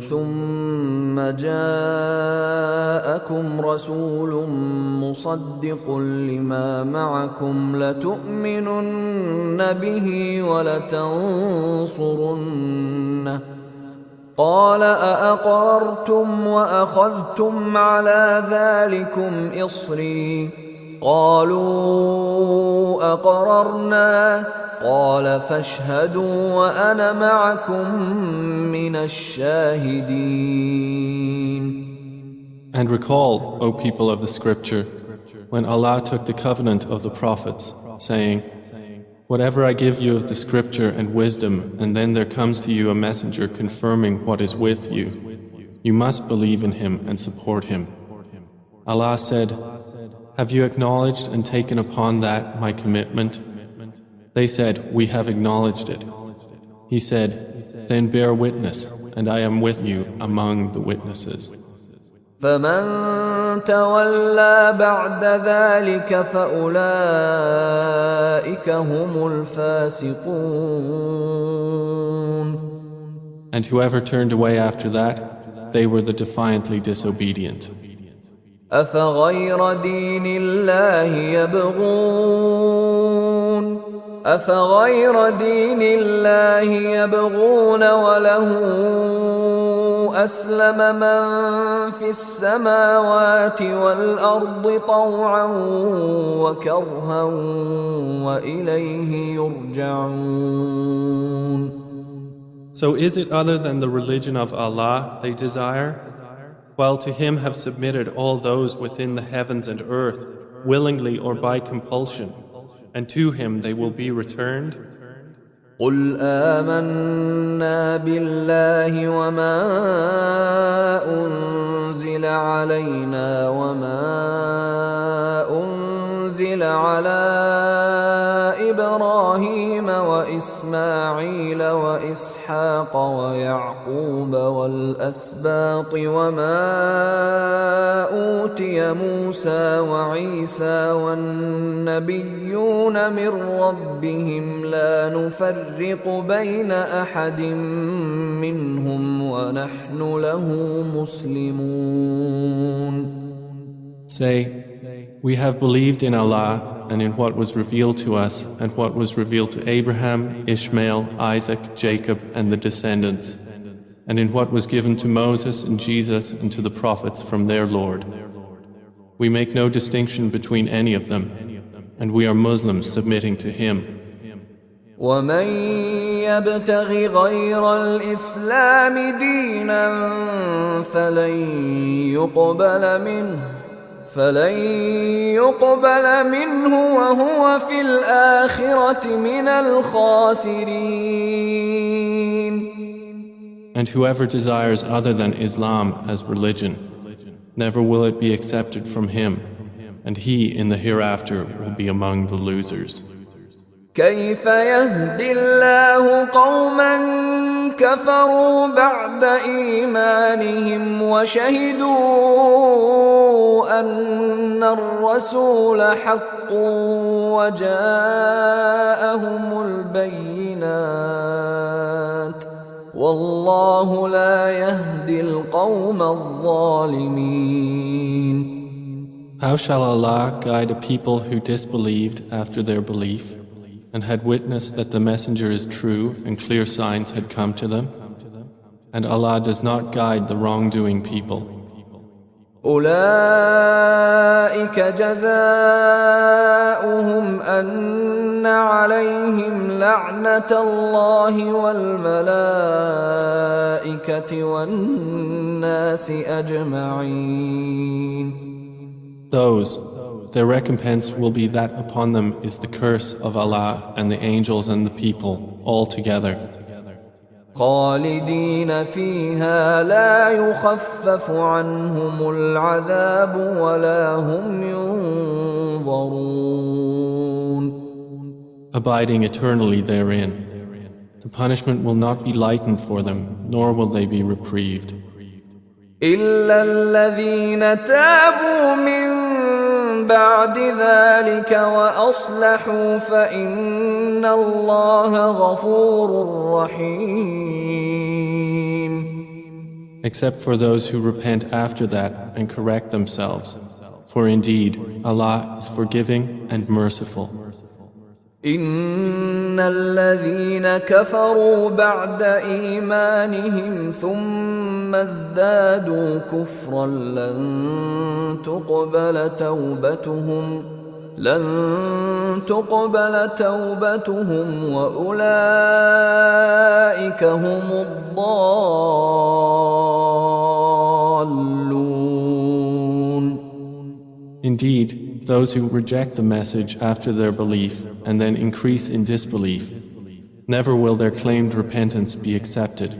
Speaker 1: ثُمَّ جَاءَكُمْ رَسُولٌ مُّصَدِّقٌ لِّمَا مَعَكُمْ لَتُؤْمِنُنَّ بِهِ وَلَتَنصُرُنَّهُ قال أأقررتم وأخذتم على ذلكم إصري قالوا أقررنا قال فاشهدوا وأنا معكم من الشاهدين.
Speaker 2: And recall, O people of the scripture, when Allah took the covenant of the prophets, saying, whatever I give you of the scripture and wisdom, and then there comes to you a messenger confirming what is with you, you must believe in him and support him. Allah said, have you acknowledged and taken upon that my commitment? They said, we have acknowledged it. He said, then bear witness, and I am with you among the witnesses.
Speaker 1: فَمَن تَوَلَّى بَعْدَ ذَلِكَ فَأُولَئِكَ هُمُ الْفَاسِقُونَ.
Speaker 2: And whoever turned away after that, they were the defiantly disobedient.
Speaker 1: أَفَغَيْرَ دِينِ اللَّهِ يَبْغُونَ أَفَغَيْرَ دِينِ اللَّهِ يَبْغُونَ وَلَهُ أَسْلَمَ مَن فِي السَّمَاوَاتِ وَالْأَرْضِ طَوْعًا وَكَرْهًا وَإِلَيْهِ يُرْجَعُونَ.
Speaker 2: So is it other than the religion of Allah they desire? While to Him have submitted all those within the heavens and earth, willingly or by compulsion, and to Him they will be returned?
Speaker 1: قُلْ آمَنَّا بِاللَّهِ وَمَا أُنزِلَ عَلَيْنَا وَمَا أُنزِلَ عَلَى إِبْرَاهِيمَ وَإِسْمَاعِيلَ وَإِسْحَاقَ وَيَعْقُوبَ وَالْأَسْبَاطِ وَمَا أُوتِيَ مُوسَى وَعِيسَى وَالنَّبِيُّونَ مِن رَّبِّهِمْ لَا نُفَرِّقُ بَيْنَ أَحَدٍ مِّنْهُمْ وَنَحْنُ لَهُ مُسْلِمُونَ.
Speaker 2: Say, we have believed in Allah and in what was revealed to us and what was revealed to Abraham, Ishmael, Isaac, Jacob and the descendants, and in what was given to Moses and Jesus and to the prophets from their Lord. We make no distinction between any of them, and we are Muslims submitting to Him.
Speaker 1: وَمَن يَبْتَغِ غَيْرَ الْإِسْلَامِ دِينًا فَلَن يُقْبَلَ مِنْهُ وَهُوَ فِي الْآخِرَةِ مِنَ الْخَاسِرِينَ.
Speaker 2: And whoever desires other than Islam as religion, never will it be accepted from him, and he in the hereafter will be among the losers.
Speaker 1: كيف يهدي الله قوما كفروا بعد إيمانهم وشهدوا أن الرسول حق وجاءهم البينات والله لا يهدي القوم الظالمين.
Speaker 2: How shall Allah guide a people who disbelieved after their belief and had witnessed that the messenger is true and clear signs had come to them? And Allah does not guide the wrongdoing people.
Speaker 1: أولئك جزاؤهم أن عليهم لعنة الله والملائكة والناس أجمعين.
Speaker 2: Those, their recompense will be that upon them is the curse of Allah and the angels and the people all together.
Speaker 1: خالدين فيها لا يخفف عنهم العذاب ولا هم ينظرون.
Speaker 2: Abiding eternally therein, the punishment will not be lightened for them, nor will they be reprieved.
Speaker 1: إلا الذين تابوا من بعد ذلك وأصلحوا فإن الله غفور رحيم.
Speaker 2: Except for those who repent after that and correct themselves. For indeed, Allah is forgiving and merciful.
Speaker 1: إن الذين كفروا بعد إيمانهم ثم ازدادوا كفرا لن تقبل توبتهم وأولئك هم الضالون.
Speaker 2: Indeed, those who reject the message after their belief and then increase in disbelief, never will their claimed repentance be accepted,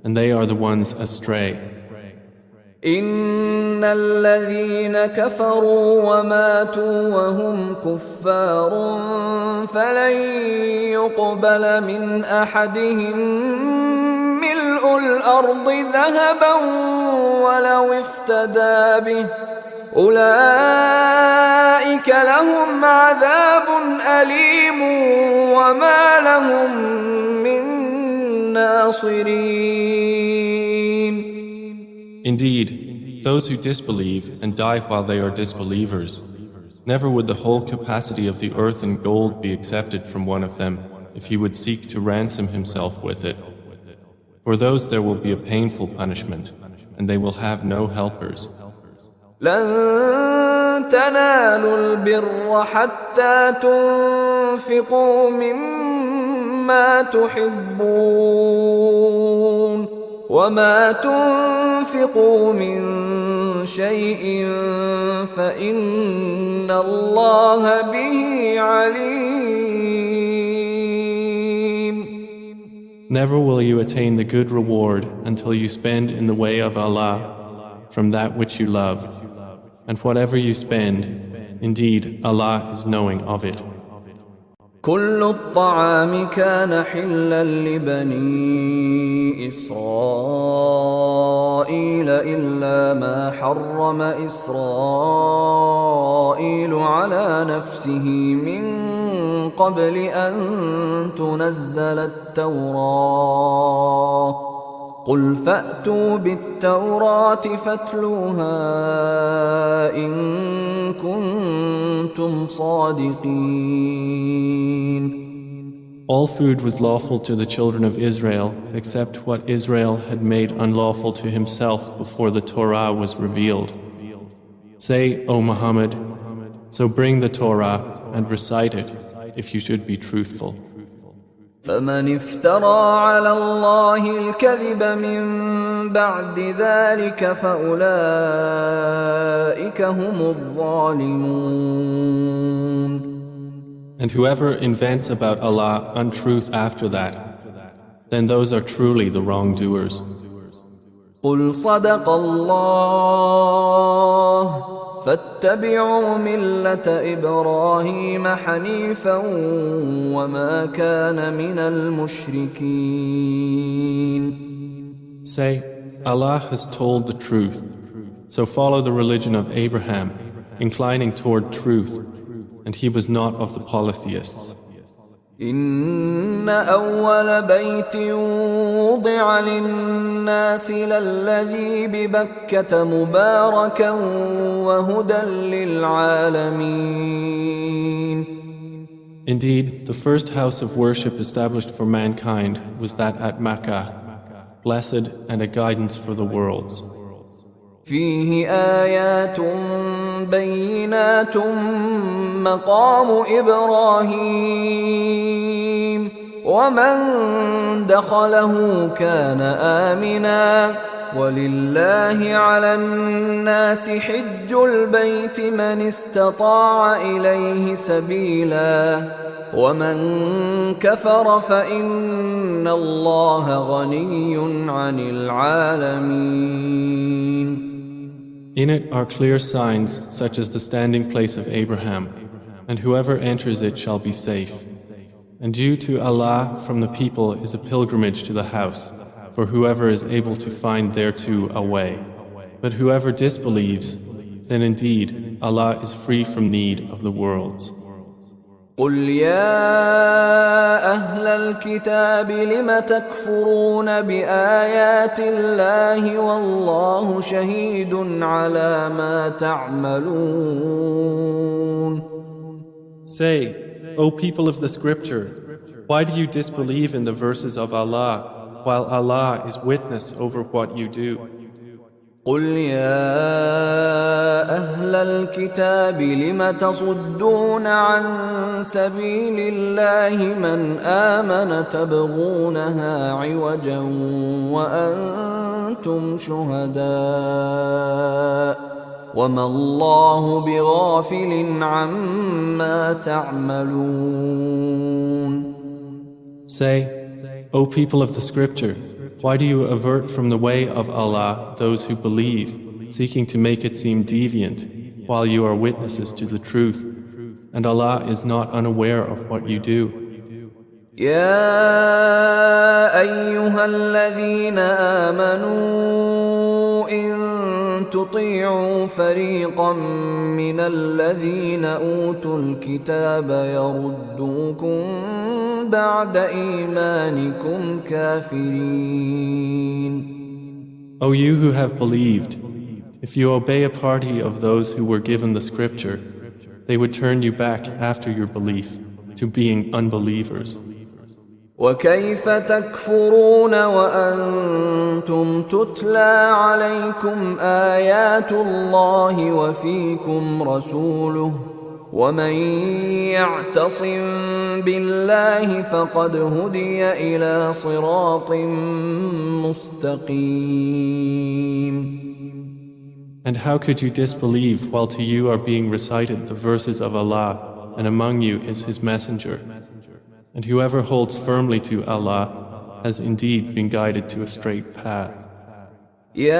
Speaker 2: and they are the ones astray.
Speaker 1: إن الذين كفروا وماتوا وهم كفار فلن يقبل من أحدهم ملء الأرض ذهبا ولو افتدى به أولئك لهم عذاب أليم وما لهم من ناصرين.
Speaker 2: Indeed, those who disbelieve and die while they are disbelievers, never would the whole capacity of the earth and gold be accepted from one of them if he would seek to ransom himself with it. For those there will be a painful punishment, and they will have no helpers.
Speaker 1: لن تنالوا البر حتى تنفقوا مما تحبون وما تنفقوا من شيء فإن الله به عليم.
Speaker 2: Never will you attain the good reward until you spend in the way of Allah from that which you love. And whatever you spend, indeed Allah is knowing of it.
Speaker 1: كل الطعام كان حلا لبني إسرائيل إلا ما حرم إسرائيل على نفسه من قبل أن تنزل التوراة قل فأتوا بالتوراة فاتلوها إن كنتم صادقين.
Speaker 2: All food was lawful to the children of Israel except what Israel had made unlawful to himself before the Torah was revealed. Say, O Muhammad, so bring the Torah and recite it if you should be truthful.
Speaker 1: فمن افترى على الله الكذب من بعد ذلك فأولئك هم الظالمون.
Speaker 2: And whoever invents about Allah untruth after that, then those are truly the wrongdoers.
Speaker 1: قل صدق الله فاتبعوا ملة إبراهيم حنيفا وما كان من المشركين.
Speaker 2: Say, Allah has told the truth, so follow the religion of Abraham, inclining toward truth, and he was not of the polytheists.
Speaker 1: إن أول بيت وضع للناس للذي ببكة مباركا وهدى للعالمين.
Speaker 2: Indeed, the first house of worship established for mankind was that at Makkah, blessed and a guidance for the worlds.
Speaker 1: فيه آيات بينات مقام إبراهيم ومن دخله كان آمنا ولله على الناس حج البيت من استطاع إليه سبيلا ومن كفر فإن الله غني عن العالمين.
Speaker 2: In it are clear signs such as the standing place of Abraham, and whoever enters it shall be safe. And due to Allah from the people is a pilgrimage to the house, for whoever is able to find thereto a way. But whoever disbelieves, then indeed Allah is free from need of the worlds.
Speaker 1: قل يا أهل الكتاب لم تكفرون بآيات الله والله شهيد على ما تعملون.
Speaker 2: Say, O people of the scripture, why do you disbelieve in the verses of Allah while Allah is witness over what you do?
Speaker 1: قل يا أهل الكتاب لم تصدون عن سبيل الله من آمن تبغونها عوجا وأنتم شهداء وما الله بغافل عما تعملون.
Speaker 2: Say, O people of the scripture, why do you avert from the way of Allah those who believe, seeking to make it seem deviant, while you are witnesses to the truth, and Allah is not unaware of what you do?
Speaker 1: يا أيها الذين آمنوا إن تطيعوا فريقا من الذين أوتوا الكتاب يردوكم بعد إيمانكم كافرين.
Speaker 2: O you who have believed, if you obey a party of those who were given the scripture, they would turn you back after your belief to being unbelievers.
Speaker 1: وكيف تكفرون وأنتم تتلى عليكم آيات الله وفيكم رسوله ومن يعتصم بالله فقد هدي إلى صراط مستقيم.
Speaker 2: And how could you disbelieve while to you are being recited the verses of Allah, and among you is His Messenger? And whoever holds firmly to Allah has indeed been guided to a straight path.
Speaker 1: يا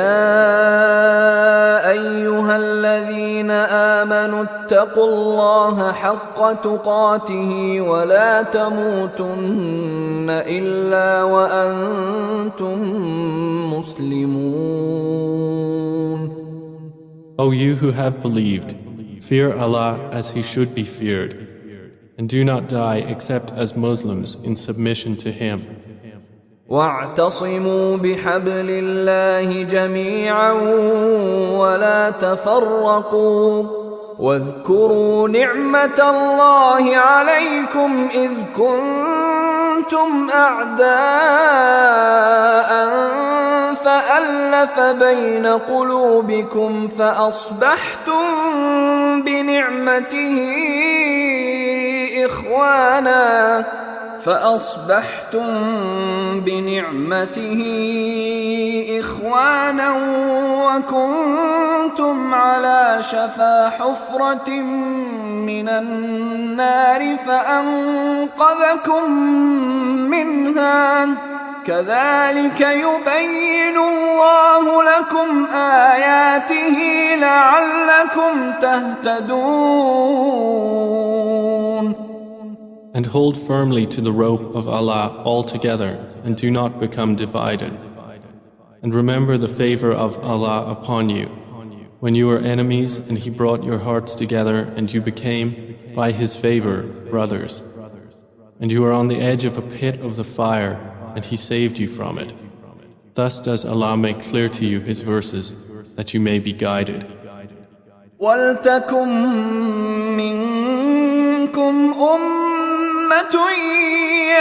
Speaker 1: أيها الذين آمنوا اتقوا الله حق تقاته ولا تموتن إلا وأنتم مسلمون.
Speaker 2: O you who have believed, fear Allah as He should be feared, and do not die except as Muslims in submission to Him.
Speaker 1: واعتصموا بحبل الله جميعا ولا تفرقوا واذكروا نعمة الله عليكم إذ كنتم أعداء فألف بين قلوبكم فأصبحتم بنعمته إخوانا وكنتم على شفا حفرة من النار فأنقذكم منها كذلك يبين الله لكم آياته لعلكم تهتدون.
Speaker 2: And hold firmly to the rope of Allah altogether, and do not become divided. And remember the favor of Allah upon you, when you were enemies and He brought your hearts together and you became, by His favor, brothers. And you were on the edge of a pit of the fire, and He saved you from it. Thus does Allah make clear to you His verses, that you may be guided.
Speaker 1: وَلْتَكُن مِّنكُمْ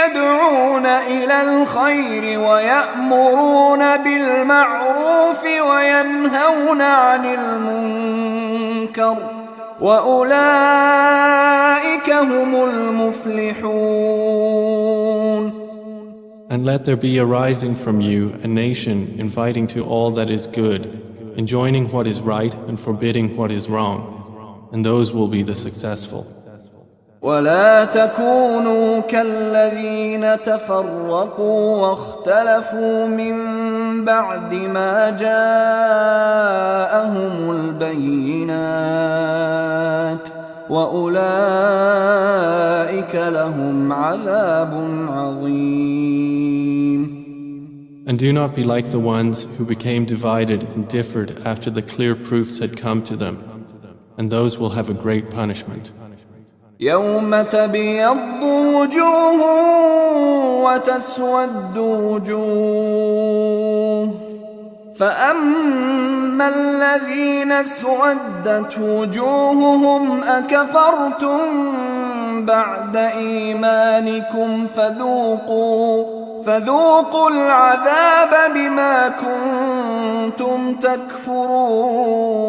Speaker 1: يدعون إلى الخير ويأمرون بالمعروف وينهون عن المنكر وأولئك هم المفلحون.
Speaker 2: And let there be arising from you a nation inviting to all that is good, enjoining what is right and forbidding what is wrong, and those will be the successful.
Speaker 1: ولا تكونوا كالذين تفرقوا واختلفوا من بعد ما جاءهم البينات وأولئك لهم عذاب عظيم.
Speaker 2: And do not be like the ones who became divided and differed after the clear proofs had come to them, and those will have a great punishment.
Speaker 1: يوم تبيض وجوه وتسود وجوه فأما الذين اسودت وجوههم أكفرتم بعد إيمانكم فذوقوا العذاب بما كنتم تكفرون.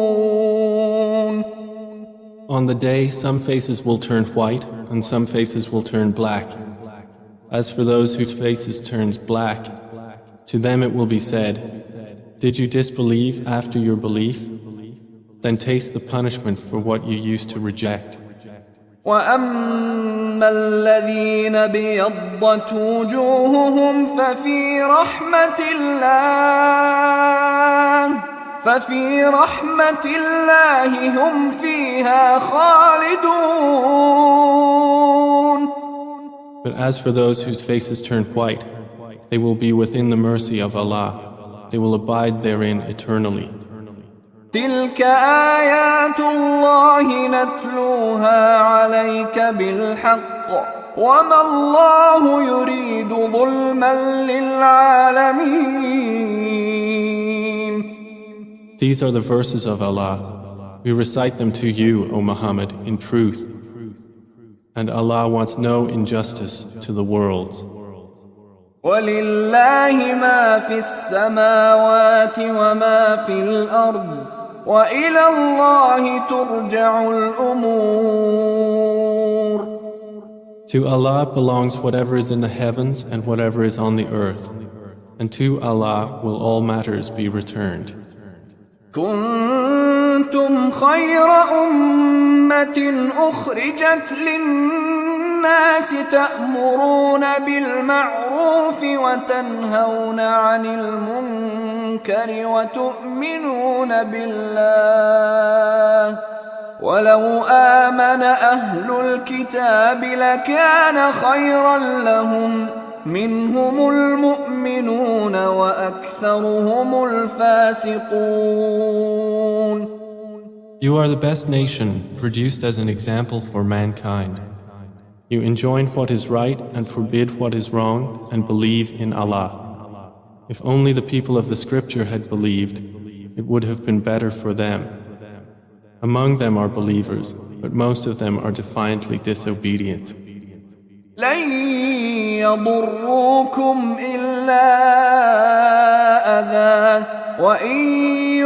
Speaker 2: On the day, some faces will turn white and some faces will turn black. As for those whose faces turns black, to them it will be said, "Did you disbelieve after your belief? Then taste the punishment for what you used to reject."
Speaker 1: وَأَمَّا الَّذِينَ ابْيَضَّتْ وُجُوهُهُمْ ففي رحمة الله هم فيها خالدون.
Speaker 2: But as for those whose faces turn white, they will be within the mercy of Allah. They will abide therein eternally.
Speaker 1: تلك آيات الله نتلوها عليك بالحق وما الله يريد ظلما للعالمين.
Speaker 2: These are the verses of Allah. We recite them to you, O Muhammad, in truth. And Allah wants no injustice to the worlds.
Speaker 1: وَلِلَّهِ مَا فِي السَّمَاوَاتِ وَمَا فِي الْأَرْضِ وَإِلَى اللَّهِ تُرْجَعُ الْأُمُورُ.
Speaker 2: To Allah belongs whatever is in the heavens and whatever is on the earth. And to Allah will all matters be returned.
Speaker 1: كنتم خير أمة أخرجت للناس تأمرون بالمعروف وتنهون عن المنكر وتؤمنون بالله ولو آمن أهل الكتاب لكان خيرا لهم منهم المؤمنون وأكثرهم الفاسقون.
Speaker 2: You are the best nation produced as an example for mankind. You enjoin what is right and forbid what is wrong and believe in Allah. If only the people of the scripture had believed, it would have been better for them. Among them are believers, but most of them are defiantly disobedient.
Speaker 1: لن يضروكم إلا أذى وإن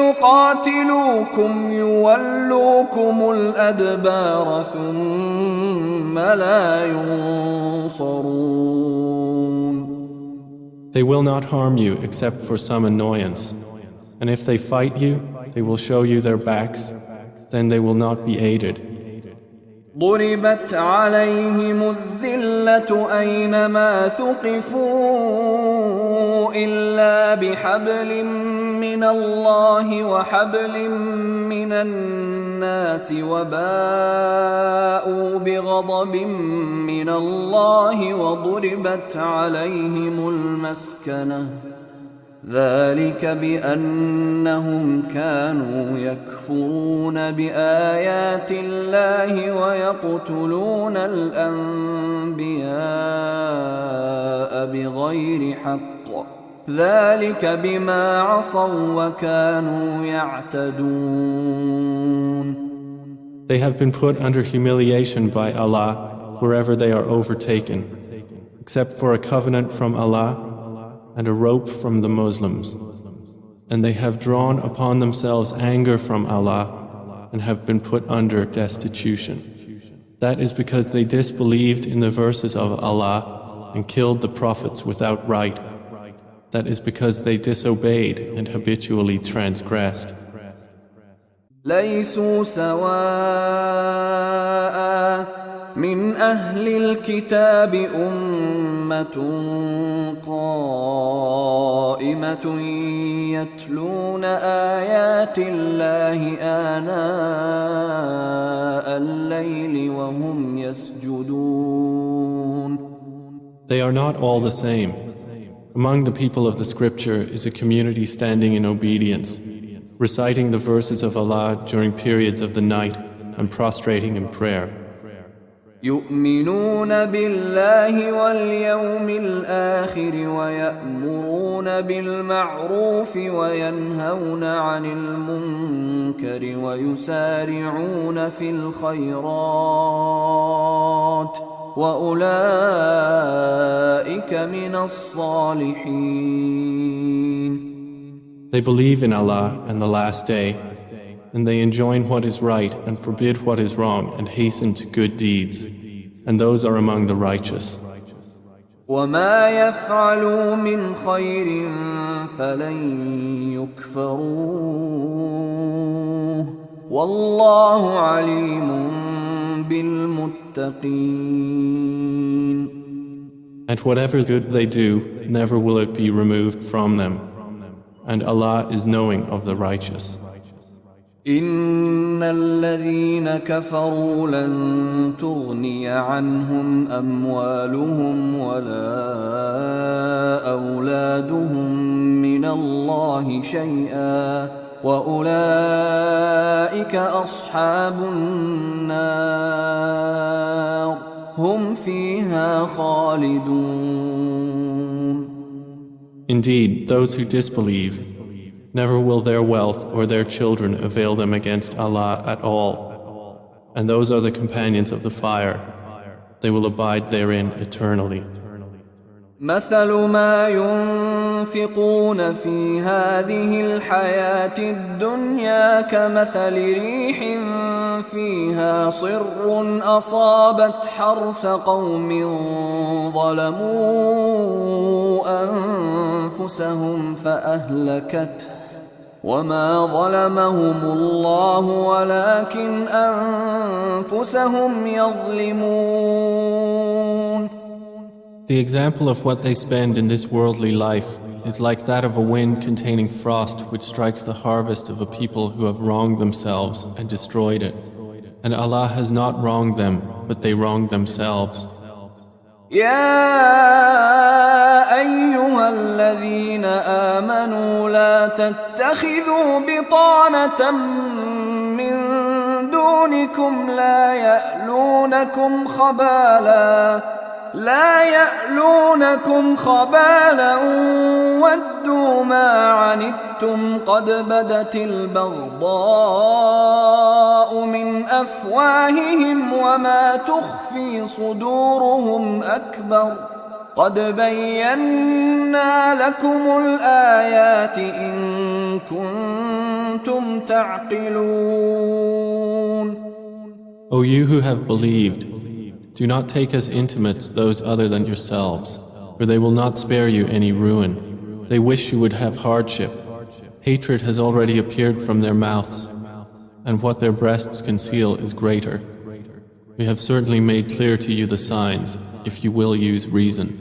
Speaker 1: يقاتلوكم يولوكم الأدبار ثم لا ينصرون.
Speaker 2: They will not harm you except for some annoyance. And if they fight you, they will show you their backs, then they will not be aided.
Speaker 1: ضربت عليهم الذلة أينما ثقفوا إلا بحبل من الله وحبل من الناس وباءوا بغضب من الله وضربت عليهم المسكنة ذلك بأنهم كانوا يكفرون بآيات الله ويقتلون الأنبياء بغير حق ذلك بما عصوا وكانوا يعتدون.
Speaker 2: They have been put under humiliation by Allah wherever they are overtaken, except for a covenant from Allah and a rope from the Muslims. And they have drawn upon themselves anger from Allah and have been put under destitution. That is because they disbelieved in the verses of Allah and killed the prophets without right. That is because they disobeyed and habitually transgressed.
Speaker 1: ليسوا سواء من أهل الكتاب أمة قائمة يتلون آيات الله آناء الليل وهم يسجدون.
Speaker 2: They are not all the same. Among the people of the scripture is a community standing in obedience, reciting the verses of Allah during periods of the night and prostrating in prayer.
Speaker 1: يؤمنون بالله واليوم الآخر ويأمرون بالمعروف وينهون عن المنكر ويسارعون في الخيرات وأولئك من الصالحين.
Speaker 2: They believe in Allah and the last day, and they enjoin what is right and forbid what is wrong and hasten to good deeds, and those are among the righteous.
Speaker 1: وما يفعلوا من خير فلن يكفروه والله عليم بالمتقين.
Speaker 2: And whatever good they do, never will it be removed from them, and Allah is knowing of the righteous.
Speaker 1: إن الذين كفروا لن تغني عنهم أموالهم ولا أولادهم من الله شيئا وأولئك أصحاب النار هم فيها خالدون.
Speaker 2: Indeed, those who disbelieve, never will their wealth or their children avail them against Allah at all, and those are the companions of the fire. They will abide therein eternally.
Speaker 1: مثل ما ينفقون في هذه الحياة الدنيا كمثل ريح فيها صر أصابت حرث قوم ظلموا أنفسهم فأهلكته وما ظلمهم الله ولكن أنفسهم يظلمون.
Speaker 2: The example of what they spend in this worldly life is like that of a wind containing frost which strikes the harvest of a people who have wronged themselves and destroyed it. And Allah has not wronged them, but they wronged themselves.
Speaker 1: يا أيها الذين آمنوا لا تتخذوا بطانة من دونكم لا يألونكم خبالا ودوا ما عنتم قد بدت البغضاء من أفواههم وما تخفي صدورهم أكبر قد بينا لكم الآيات إن كنتم تعقلون.
Speaker 2: O you who have believed, do not take as intimates those other than yourselves, for they will not spare you any ruin. They wish you would have hardship. Hatred has already appeared from their mouths, and what their breasts conceal is greater. We have certainly made clear to you the signs, if you will use reason.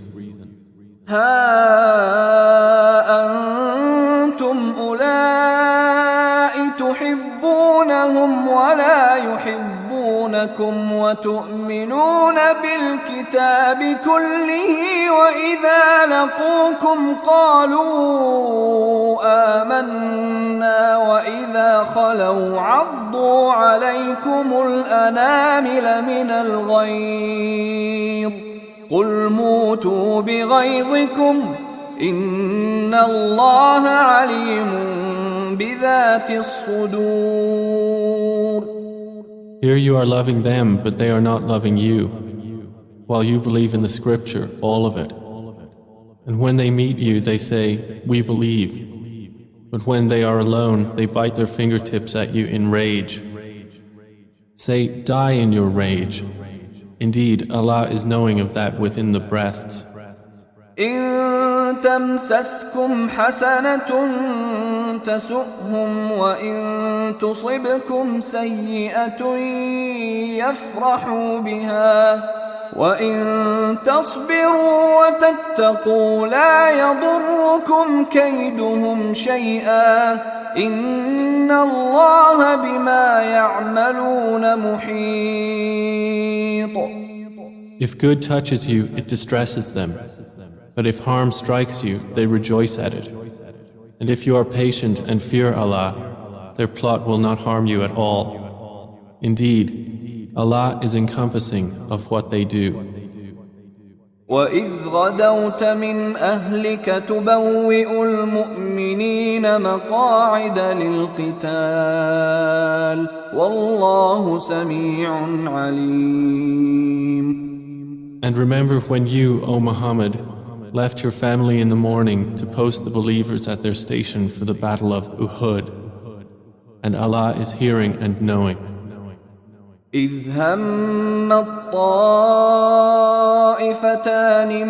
Speaker 1: أنتم أولئك تحبونهم ولا يحبونكم وتؤمنون بالكتاب كله وإذا لقوكم قالوا آمنا وإذا خلوا عضوا عليكم الأنامل من الغيظ قل موتوا بغيظكم إن الله عليم بذات الصدور.
Speaker 2: Here you are loving them, but they are not loving you, while you believe in the scripture, all of it. And when they meet you, they say, we believe. But when they are alone, they bite their fingertips at you in rage. Say, die in your rage. Indeed, Allah is knowing of that within the breasts.
Speaker 1: إن تمسسكم حسنة تسؤهم وإن تصبكم سيئة يفرحوا بها وإن تصبروا وتتقوا لا يضركم كيدهم شيئا إن الله بما يعملون محيط.
Speaker 2: If good touches you, it distresses them. But if harm strikes you, they rejoice at it. And if you are patient and fear Allah, their plot will not harm you at all. Indeed, Allah is encompassing of what they do.
Speaker 1: وَإِذْ غَدَوْتَ مِنْ أَهْلِكَ تُبَوِّئُ الْمُؤْمِنِينَ مَقَاعِدَ لِلْقِتَالِ وَاللَّهُ سَمِيعٌ عَلِيمٌ.
Speaker 2: And remember when you, O Muhammad, left your family in the morning to post the believers at their station for the battle of Uhud, and Allah is hearing and knowing.
Speaker 1: إِذْ هَمَّ الطَّائِفَتَانِ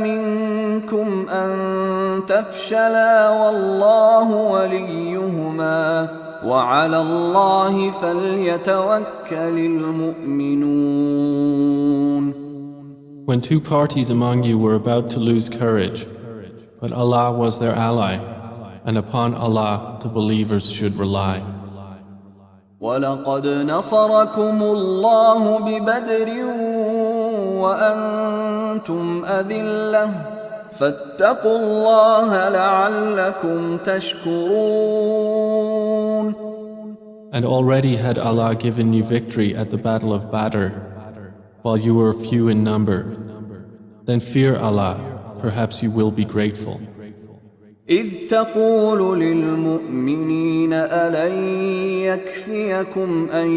Speaker 1: مِنْكُمْ أَنْ تَفْشَلَا وَاللَّهُ وَلِيُّهُمَا وَعَلَى اللَّهِ فَلْيَتَوَكَّلِ الْمُؤْمِنُونَ.
Speaker 2: When two parties among you were about to lose courage, but Allah was their ally, and upon Allah the believers should rely.
Speaker 1: وَلَقَدْ نَصَرَكُمُ اللَّهُ بِبَدْرٍ وَأَنْتُمْ أَذِلَّةٌ فَاتَّقُوا اللَّهَ لَعَلَّكُمْ تَشْكُرُونَ.
Speaker 2: And already had Allah given you victory at the battle of Badr, while you were few in number. Then fear Allah, perhaps you will be grateful.
Speaker 1: إِذْ تَقُولُ لِلْمُؤْمِنِينَ أَلَنْ يَكْفِيَكُمْ أَنْ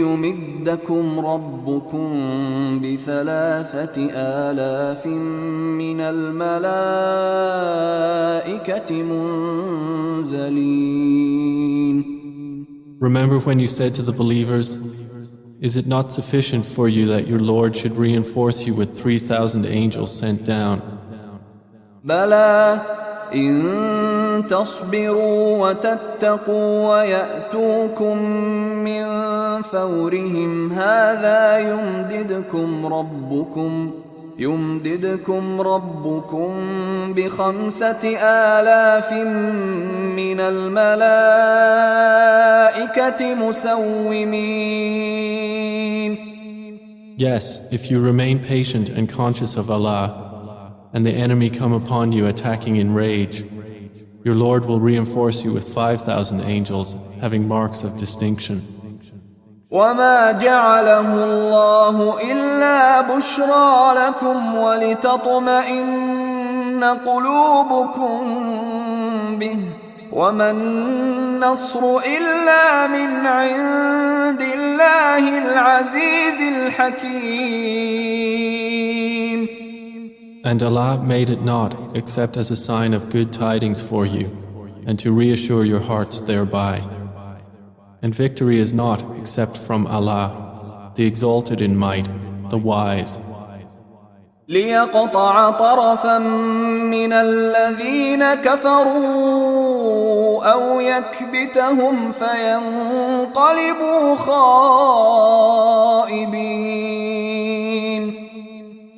Speaker 1: يُمِدَّكُمْ رَبُّكُمْ ب3,000 مِّنَ الْمَلَائِكَةِ مُنْزَلِينَ.
Speaker 2: Remember when you said to the believers, is it not sufficient for you that your Lord should reinforce you with 3,000 angels sent down?
Speaker 1: بَلَى إِن تَصْبِرُوا وَتَتَّقُوا وَيَأْتُوكُم مِّن فَوْرِهِمْ هَٰذَا يُمْدِدْكُمْ رَبُّكُم ب5,000 مِّنَ الْمَلَائِكَةِ مُسَوِّمِينَ.
Speaker 2: Yes, if you remain patient and conscious of Allah, and the enemy come upon you attacking in rage, your Lord will reinforce you with 5,000 angels having marks of distinction.
Speaker 1: وَمَا جَعَلَهُ اللَّهُ إِلَّا بُشْرَىٰ لَكُمْ وَلِتَطْمَئِنَّ قُلُوبُكُم بِهِ وَمَا النَّصْرُ إِلَّا مِنْ عِندِ اللَّهِ الْعَزِيزِ الْحَكِيمِ.
Speaker 2: And Allah made it not except as a sign of good tidings for you, and to reassure your hearts thereby. And victory is not except from Allah, the exalted in might, the wise.
Speaker 1: لِيَقْطَعَ طَرَفًا مِّنَ الَّذِينَ كَفَرُوا أَوْ يَكْبِتَهُمْ فَيَنقَلِبُوا خَائِبِينَ.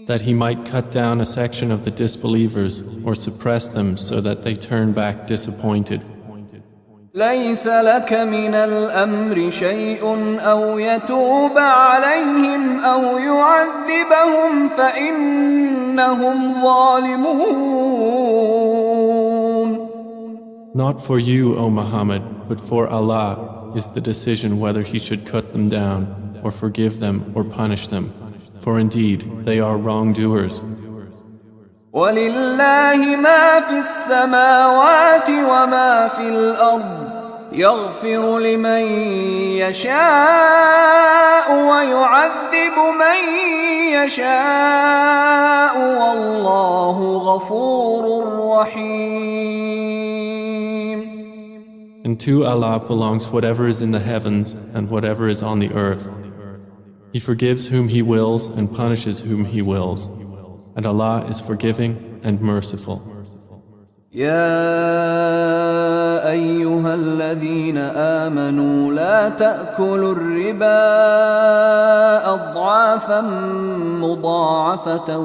Speaker 2: That he might cut down a section of the disbelievers or suppress them so that they turn back disappointed.
Speaker 1: لَيْسَ لَكَ مِنَ الْأَمْرِ شَيْءٌ أَوْ يَتُوبَ عَلَيْهِمْ أَوْ يُعَذِّبَهُمْ فَإِنَّهُمْ ظَالِمُونَ.
Speaker 2: Not for you, O Muhammad, but for Allah is the decision whether he should cut them down, or forgive them, or punish them. For indeed, they are wrongdoers.
Speaker 1: وَلِلَّهِ مَا فِي السَّمَاوَاتِ وَمَا فِي الْأَرْضِ يَغْفِرُ لِمَن يَشَاءُ وَيُعَذِّبُ مَن يَشَاءُ وَاللَّهُ غَفُورٌ رَّحِيمٌ.
Speaker 2: And to Allah belongs whatever is in the heavens and whatever is on the earth. He forgives whom He wills and punishes whom He wills. And Allah is forgiving and merciful.
Speaker 1: يا أيها الذين آمنوا لا تأكلوا الربا أضعافا مضاعفة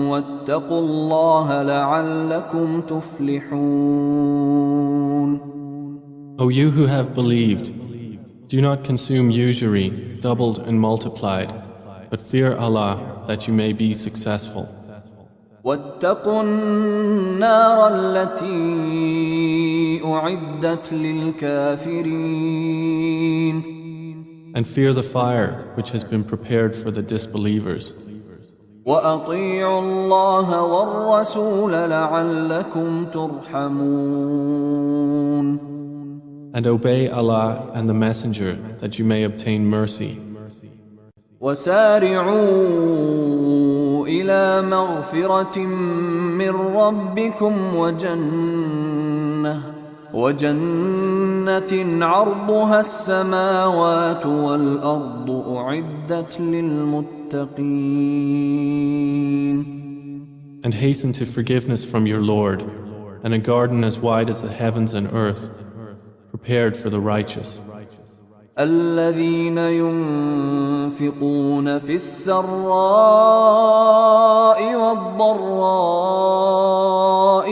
Speaker 1: واتقوا الله لعلكم تفلحون.
Speaker 2: O you who have believed, do not consume usury doubled and multiplied, but fear Allah that you may be successful.
Speaker 1: واتقوا النار التي أعدت للكافرين.
Speaker 2: And fear the fire which has been prepared for the disbelievers.
Speaker 1: وأطيعوا الله والرسول لعلكم ترحمون.
Speaker 2: And obey Allah and the Messenger that you may obtain mercy.
Speaker 1: وسارعوا إلى مغفرة من ربكم وجنة عرضها السماوات والأرض أعدت للمتقين.
Speaker 2: And hasten to forgiveness from your Lord, and a garden as wide as the heavens and earth, prepared for the righteous.
Speaker 1: الذين ينفقون في السراء والضراء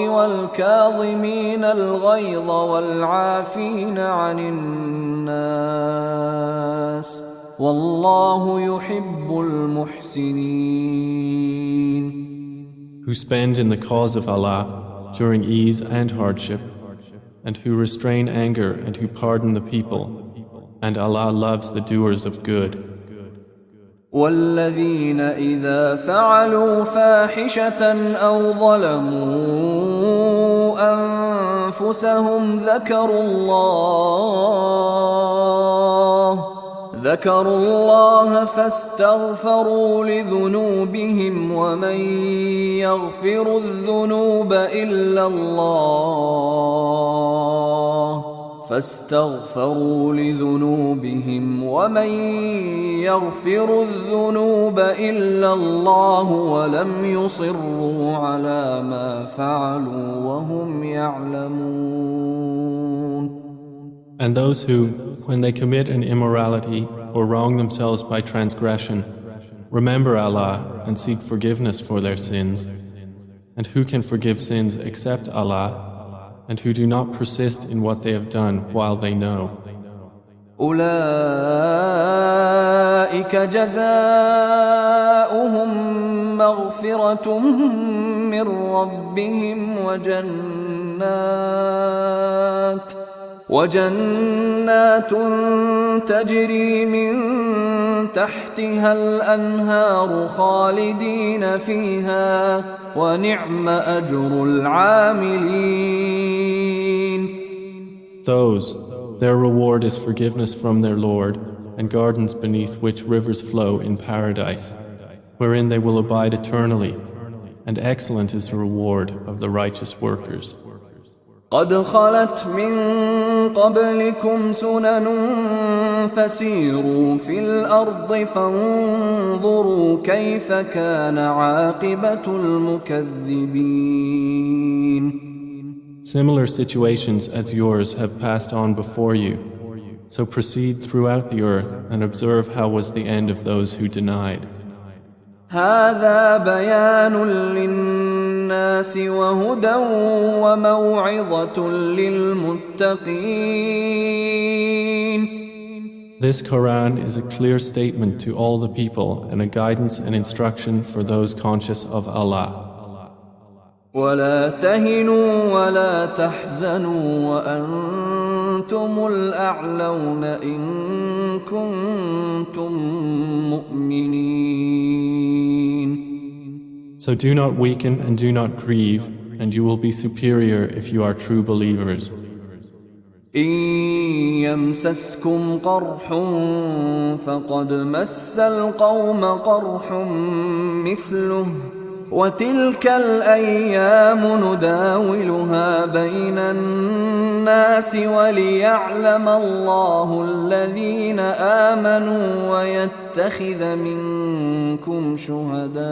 Speaker 1: والكاظمين الغيظ والعافين عن الناس والله يحب المحسنين.
Speaker 2: Who spend in the cause of Allah during ease and hardship, and who restrain anger and who pardon the people, and Allah loves the doers of good.
Speaker 1: والذين إذا فعلوا فاحشة أو ظلموا أنفسهم ذكروا الله فاستغفروا لذنوبهم ومن يغفر الذنوب إلا الله ولم يصروا على ما فعلوا وهم يعلمون.
Speaker 2: And those who, when they commit an immorality or wrong themselves by transgression, remember Allah and seek forgiveness for their sins. And who can forgive sins except Allah? And who do not persist in what they have done while they know.
Speaker 1: أولئك جزاؤهم مغفرة من ربهم وجنات تجري من تحتها الأنهار خالدين فيها ونعم أجر العاملين.
Speaker 2: Those, their reward is forgiveness from their Lord, and gardens beneath which rivers flow in paradise, wherein they will abide eternally, and excellent is the reward of the righteous workers.
Speaker 1: قد خلت من قبلكم سنن فسيروا في الأرض فانظروا كيف كان عاقبة المكذبين.
Speaker 2: Similar situations as yours have passed on before you, so proceed throughout the earth and observe how was the end of those who denied.
Speaker 1: هذا بيان للناس وهدى وموعظة للمتقين.
Speaker 2: This Quran is a clear statement to all the people and a guidance and instruction for those conscious of Allah.
Speaker 1: ولا تهنوا ولا تحزنوا وأنتم الأعلون إن كنتم مؤمنين.
Speaker 2: So do not weaken and do not grieve, and you will be superior if you are true believers.
Speaker 1: إن يمسسكم قرح فقد مس القوم قرح مثله وتلك الأيام نداولها بين الناس وليعلم الله الذين آمنوا ويتخذ منكم شهداء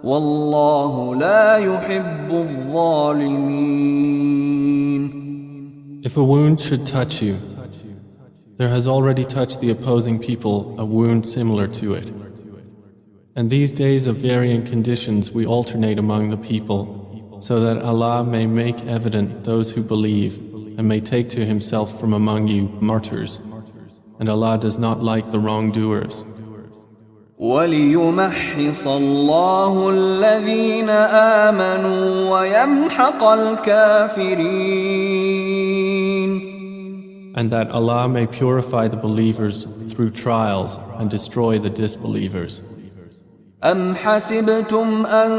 Speaker 1: والله لا يحب الظالمين.
Speaker 2: If a wound should touch you, there has already touched the opposing people a wound similar to it. And these days of varying conditions we alternate among the people, so that Allah may make evident those who believe and may take to Himself from among you martyrs. And Allah does not like the wrongdoers.
Speaker 1: وَلِيُمَحِّصَ اللَّهُ الَّذِينَ آمَنُوا وَيَمْحَقَ الْكَافِرِينَ.
Speaker 2: And that Allah may purify the believers through trials and destroy the disbelievers.
Speaker 1: أَمْ حَسِبْتُمْ أَن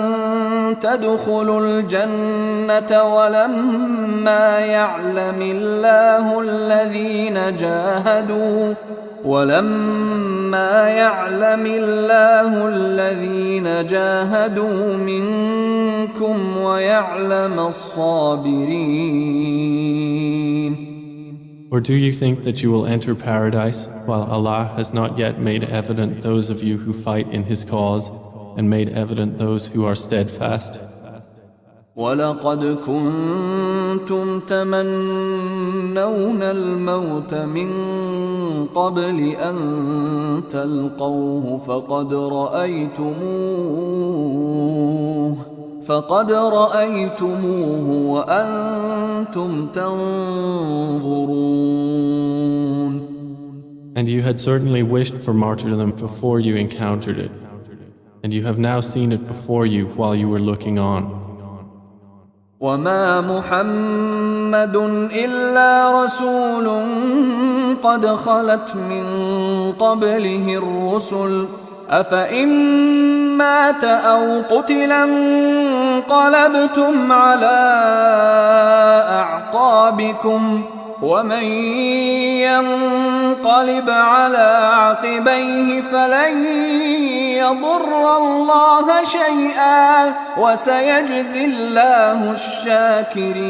Speaker 1: تَدْخُلُوا الْجَنَّةَ وَلَمَّا يَعْلَمِ اللَّهُ الَّذِينَ جَاهَدُوا مِنكُمْ وَيَعْلَمَ الصَّابِرِينَ.
Speaker 2: Or do you think that you will enter paradise while Allah has not yet made evident those of you who fight in His cause and made evident those who are steadfast?
Speaker 1: وَلَقَدْ كُنْتُمْ تَمَنَّوْنَ الْمَوْتَ مِنْ قَبْلِ أَنْ تَلْقَوْهُ فَقَدْ رَأَيْتُمُوهُ وَأَنْتُمْ تَنْظُرُونَ.
Speaker 2: And you had certainly wished for martyrdom before you encountered it, and you have now seen it before you while you were looking on.
Speaker 1: وَمَا مُحَمَّدٌ إِلَّا رَسُولٌ قَدْ خَلَتْ مِنْ قَبْلِهِ الرُّسُلُ أَفَإِنْ مَاتَ أَوْ قُتِلَ انقَلَبْتُمْ عَلَى أَعْقَابِكُمْ وَمَنْ يَنقَلِبْ عَلَى عَقِبَيْهِ فَلَنْ يَضُرَّ اللَّهَ شَيْئًا وَسَيَجْزِي اللَّهُ الشَّاكِرِينَ.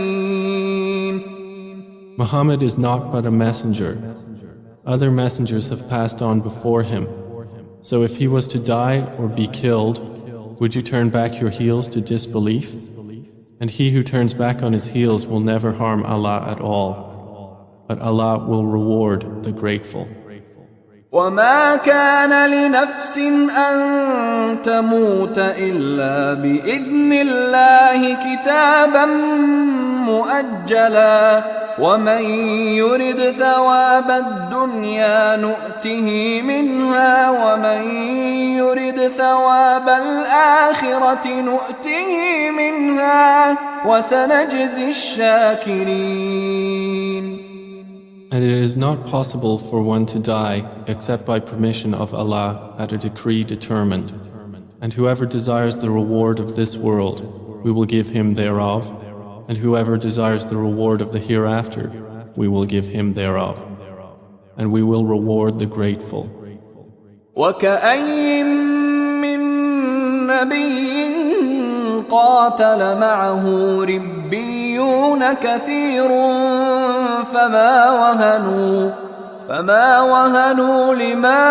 Speaker 2: Muhammad is not but a messenger. Other messengers have passed on before him. So if he was to die or be killed, would you turn back your heels to disbelief? And he who turns back on his heels will never harm Allah at all. But Allah will reward the grateful.
Speaker 1: وَمَا كَانَ لِنَفْسٍ أَن تَمُوتَ إِلَّا بِإِذْنِ اللَّهِ كِتَابًا مُؤَجَّلًا وَمَن يُرِدْ ثَوَابَ الدُّنْيَا نُؤْتِهِ مِنْهَا وَمَن يُرِدْ ثَوَابَ الْآخِرَةِ نُؤْتِهِ مِنْهَا وَسَنَجْزِي الشَّاكِرِينَ.
Speaker 2: And it is not possible for one to die except by permission of Allah at a decree determined. And whoever desires the reward of this world, we will give him thereof. And whoever desires the reward of the hereafter, we will give him thereof. And we will reward the grateful.
Speaker 1: وَكَأَيٍّ مِّن نَّبِيٍّ قَاتَلَ مَعَهُ رِبِّيُّونَ كَثِيرٌ فما وهنوا لما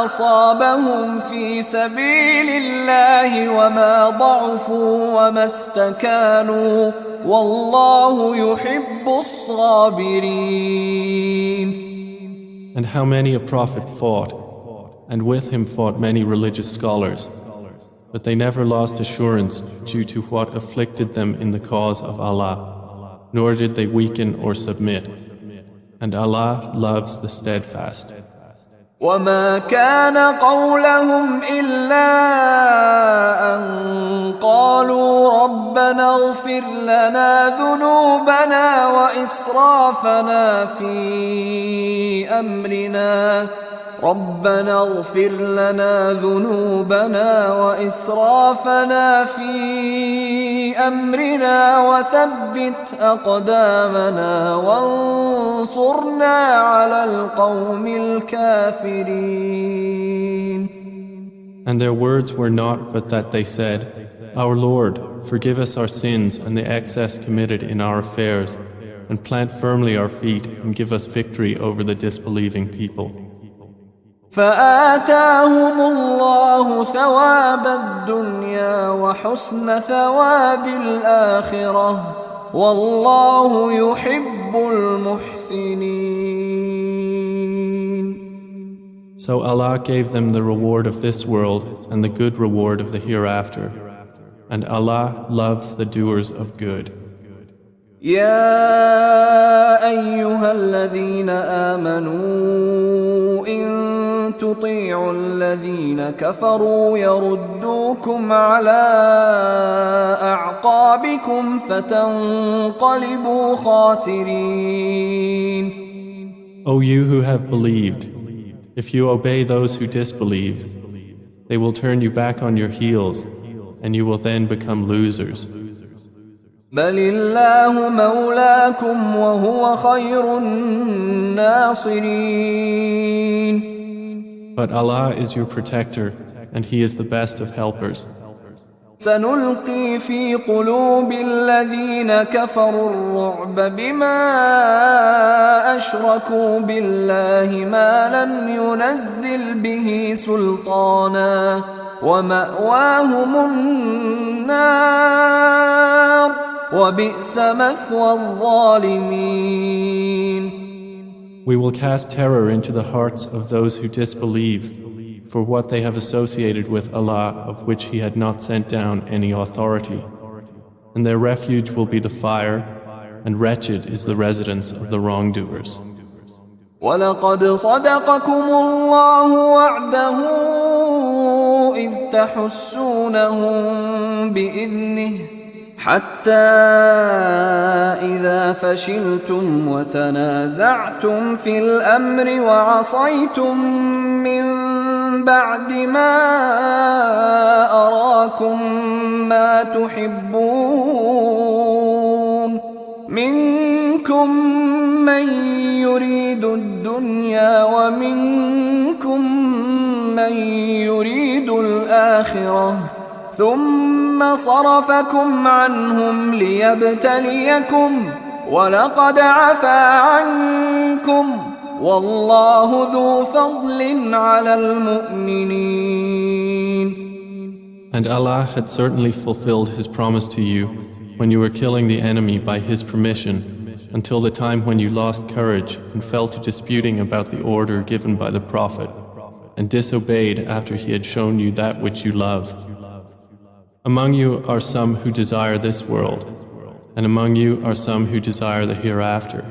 Speaker 1: أصابهم في سبيل الله وما ضعفوا وما استكانوا والله يحب الصابرين.
Speaker 2: And how many a prophet fought, and with him fought many religious scholars, but they never lost assurance due to what afflicted them in the cause of Allah, nor did they weaken or submit. And Allah loves the steadfast.
Speaker 1: وَمَا كَانَ قَوْلَهُمْ إِلَّا أَن قَالُوا رَبَّنَا اغْفِرْ لَنَا ذُنُوبَنَا وَإِسْرَافَنَا فِي أَمْرِنَا رَبَّنَا اغْفِرْ لَنَا ذُنُوبَنَا وَإِسْرَافَنَا فِي أَمْرِنَا وَثَبِّتْ أَقْدَامَنَا وَانصُرْنَا عَلَى الْقَوْمِ الْكَافِرِينَ.
Speaker 2: And their words were not but that they said, Our Lord, forgive us our sins and the excess committed in our affairs, and plant firmly our feet and give us victory over the disbelieving people.
Speaker 1: فآتاهم الله ثواب الدنيا وحسن ثواب الآخرة والله يحب المحسنين.
Speaker 2: So Allah gave them the reward of this world and the good reward of the hereafter, and Allah loves the doers of good.
Speaker 1: يا أيها الذين آمنوا إن تطيعوا الذين كفروا يردوكم على أعقابكم فتنقلبوا خاسرين.
Speaker 2: O you who have believed, if you obey those who disbelieve, they will turn you back on your heels, and you will then become losers.
Speaker 1: بل الله مولاكم وهو خير الناصرين.
Speaker 2: But Allah is your protector, and He is the best of helpers.
Speaker 1: سنلقي في قلوب الذين كفروا الرعب بما أشركوا بالله ما لم ينزل به سلطانا ومأواهم النار وبئس مثوى الظالمين.
Speaker 2: We will cast terror into the hearts of those who disbelieve for what they have associated with Allah of which He had not sent down any authority. And their refuge will be the fire, and wretched is the residence of the wrongdoers.
Speaker 1: وَلَقَدْ صَدَقَكُمُ اللَّهُ وَعْدَهُ إِذْ تَحُسُّونَهُم بِإِذْنِهِ حتى إذا فشلتم وتنازعتم في الأمر وعصيتم من بعد ما أراكم ما تحبون منكم من يريد الدنيا ومنكم من يريد الآخرة ثم صرفكم عنهم ليبتليكم ولقد عفا عنكم والله ذو فضل على المؤمنين.
Speaker 2: And Allah had certainly fulfilled His promise to you when you were killing the enemy by His permission until the time when you lost courage and fell to disputing about the order given by the Prophet and disobeyed after he had shown you that which you love. Among you are some who desire this world, and among you are some who desire the hereafter.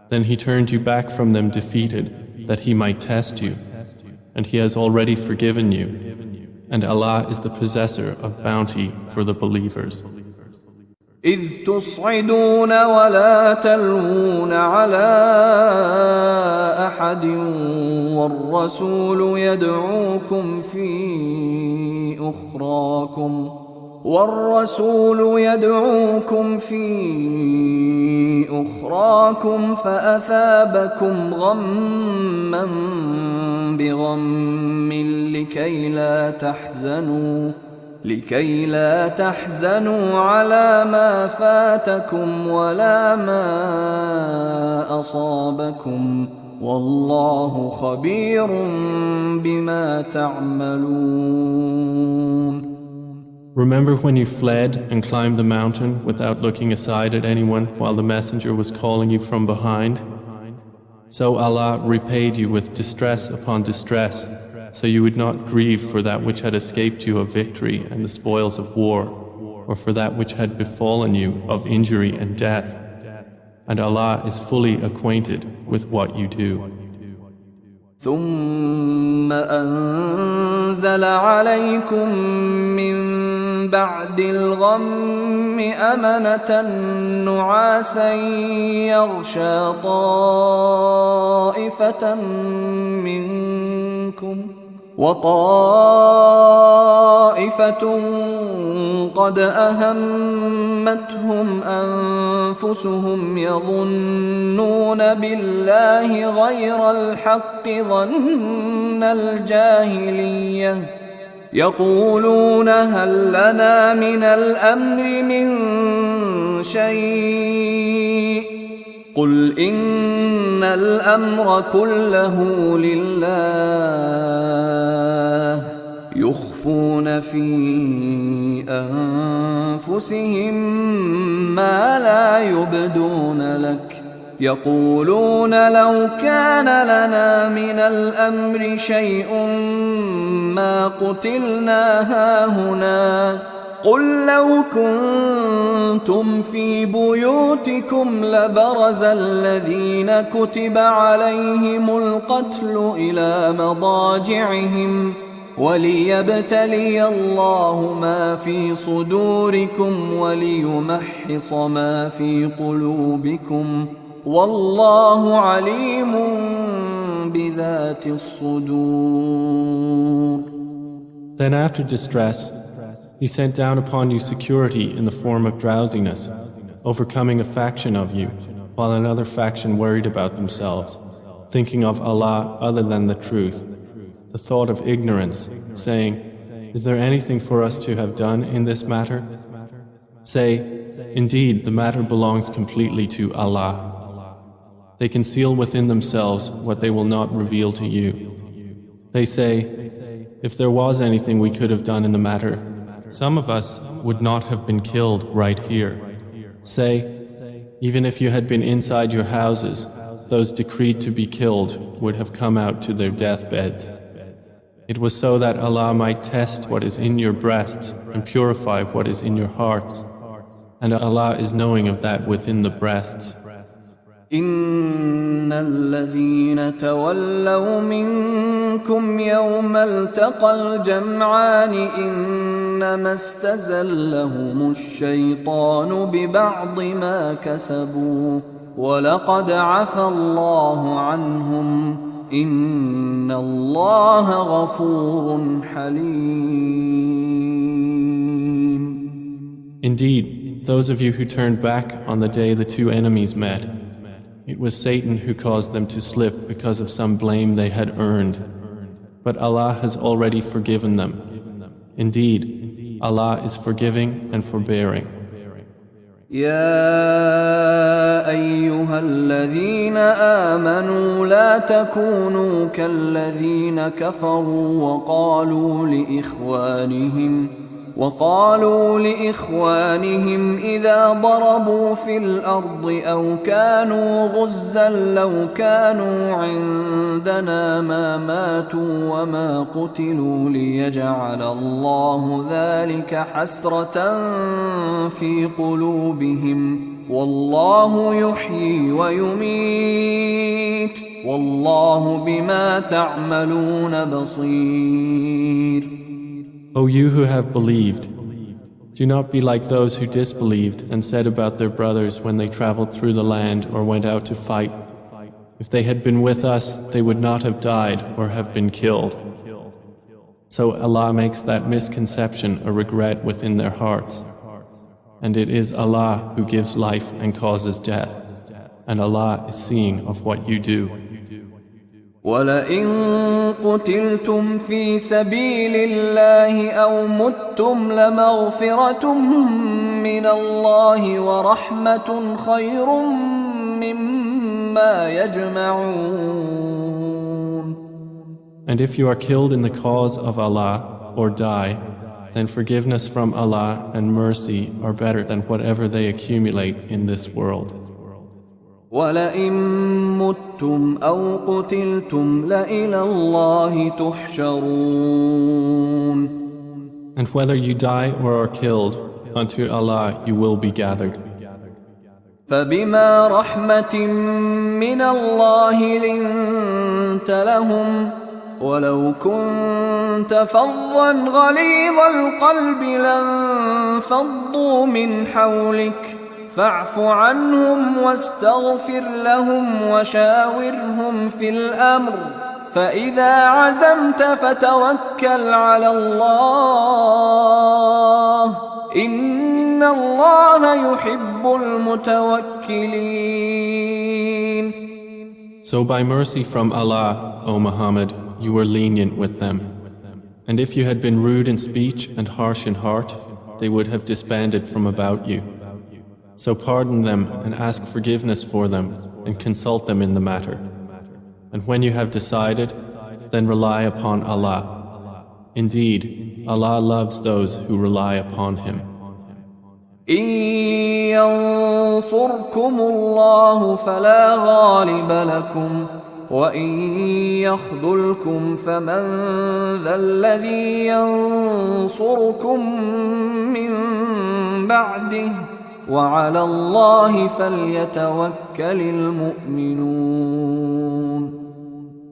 Speaker 2: Then He turned you back from them defeated, that He might test you, and He has already forgiven you, and Allah is the possessor of bounty for the believers.
Speaker 1: إذ تصعدون ولا تلوون على أحد والرسول يدعوكم في أخراكم فأثابكم غما بغم لكي لا تحزنوا على ما فاتكم ولا ما أصابكم والله خبير بما تعملون.
Speaker 2: Remember when you fled and climbed the mountain without looking aside at anyone while the messenger was calling you from behind? So Allah repaid you with distress upon distress, so you would not grieve for that which had escaped you of victory and the spoils of war, or for that which had befallen you of injury and death. And Allah is fully acquainted with what you do.
Speaker 1: ثم أنزل عليكم من بعد الغم أمنة نعاسا يغشى طائفة منكم وطائفة قد أهمتهم أنفسهم يظنون بالله غير الحق ظن الجاهلية يقولون هل لنا من الأمر من شيء قل إن الأمر كله لله يخفون في أنفسهم ما لا يبدون لك يقولون لو كان لنا من الأمر شيء ما قتلنا هاهنا قل لو كنتم في بيوتكم لبرز الذين كتب عليهم القتل إلى مضاجعهم وليبتلي الله ما في صدوركم وليمحص ما في قلوبكم والله عليم بذات الصدور.
Speaker 2: Then after distress, He sent down upon you security in the form of drowsiness, overcoming a faction of you, while another faction worried about themselves, thinking of Allah other than the truth, the thought of ignorance, saying, "Is there anything for us to have done in this matter?" Say, "Indeed, the matter belongs completely to Allah. They conceal within themselves what they will not reveal to you." They say, "If there was anything we could have done in the matter, some of us would not have been killed right here." Say, "Even if you had been inside your houses, those decreed to be killed would have come out to their deathbeds. It was so that Allah might test what is in your breasts and purify what is in your hearts. And Allah is knowing of that within the breasts.
Speaker 1: إن الذين تولوا منكم يوم التقى الجمعان إنما استزلهم الشيطان ببعض ما كسبوا ولقد عفى الله عنهم إن الله غفور حليم.
Speaker 2: Indeed, those of you who turned back on the day the two enemies met, it was Satan who caused them to slip because of some blame they had earned. But Allah has already forgiven them. Indeed, Allah is forgiving and forbearing.
Speaker 1: يا أيها الذين آمنوا لا تكونوا كالذين كفروا وقالوا لإخوانهم إذا ضربوا في الأرض أو كانوا غزا لو كانوا عندنا ما ماتوا وما قتلوا ليجعل الله ذلك حسرة في قلوبهم والله يحيي ويميت والله بما تعملون بصير.
Speaker 2: O you who have believed, do not be like those who disbelieved and said about their brothers when they traveled through the land or went out to fight, "If they had been with us, they would not have died or have been killed." So Allah makes that misconception a regret within their hearts. And it is Allah who gives life and causes death, and Allah is seeing of what you do.
Speaker 1: وَلَئِن قُتِلْتُمْ فِي سَبِيلِ اللَّهِ أَوْ مُتُّمْ لَمَغْفِرَةٌ مِّنَ اللَّهِ وَرَحْمَةٌ خَيْرٌ مِّمَّا يَجْمَعُونَ.
Speaker 2: And if you are killed in the cause of Allah or die, then forgiveness from Allah and mercy are better than whatever they accumulate in this world.
Speaker 1: وَلَئِن مُتُّمْ أَوْ قُتِلْتُمْ لَإِلَى اللَّهِ تُحْشَرُونَ.
Speaker 2: And whether you die or are killed, unto Allah you will be gathered.
Speaker 1: فَبِمَا رَحْمَةٍ مِّنَ اللَّهِ لِنتَ لَهُمْ وَلَوْ كُنتَ فَظًّا غَلِيظَ الْقَلْبِ لَانفَضُّوا مِنْ حَوْلِكَ فاعف عنهم واستغفر لهم وشاورهم في الأمر فإذا عزمت فتوكل على الله إن الله يحب المتوكلين.
Speaker 2: So by mercy from Allah, O Muhammad, you were lenient with them. And if you had been rude in speech and harsh in heart, they would have disbanded from about you. So pardon them and ask forgiveness for them and consult them in the matter. And when you have decided, then rely upon Allah. Indeed, Allah loves those who rely upon Him.
Speaker 1: إن ينصركم الله فلا غالب لكم وَإِن يَخْذُلْكُمْ فَمَنْ ذَا الَّذِي يَنْصُرُكُمْ مِنْ بَعْدِهِ وَعَلَى اللَّهِ فَلْيَتَوَكَّلِ الْمُؤْمِنُونَ.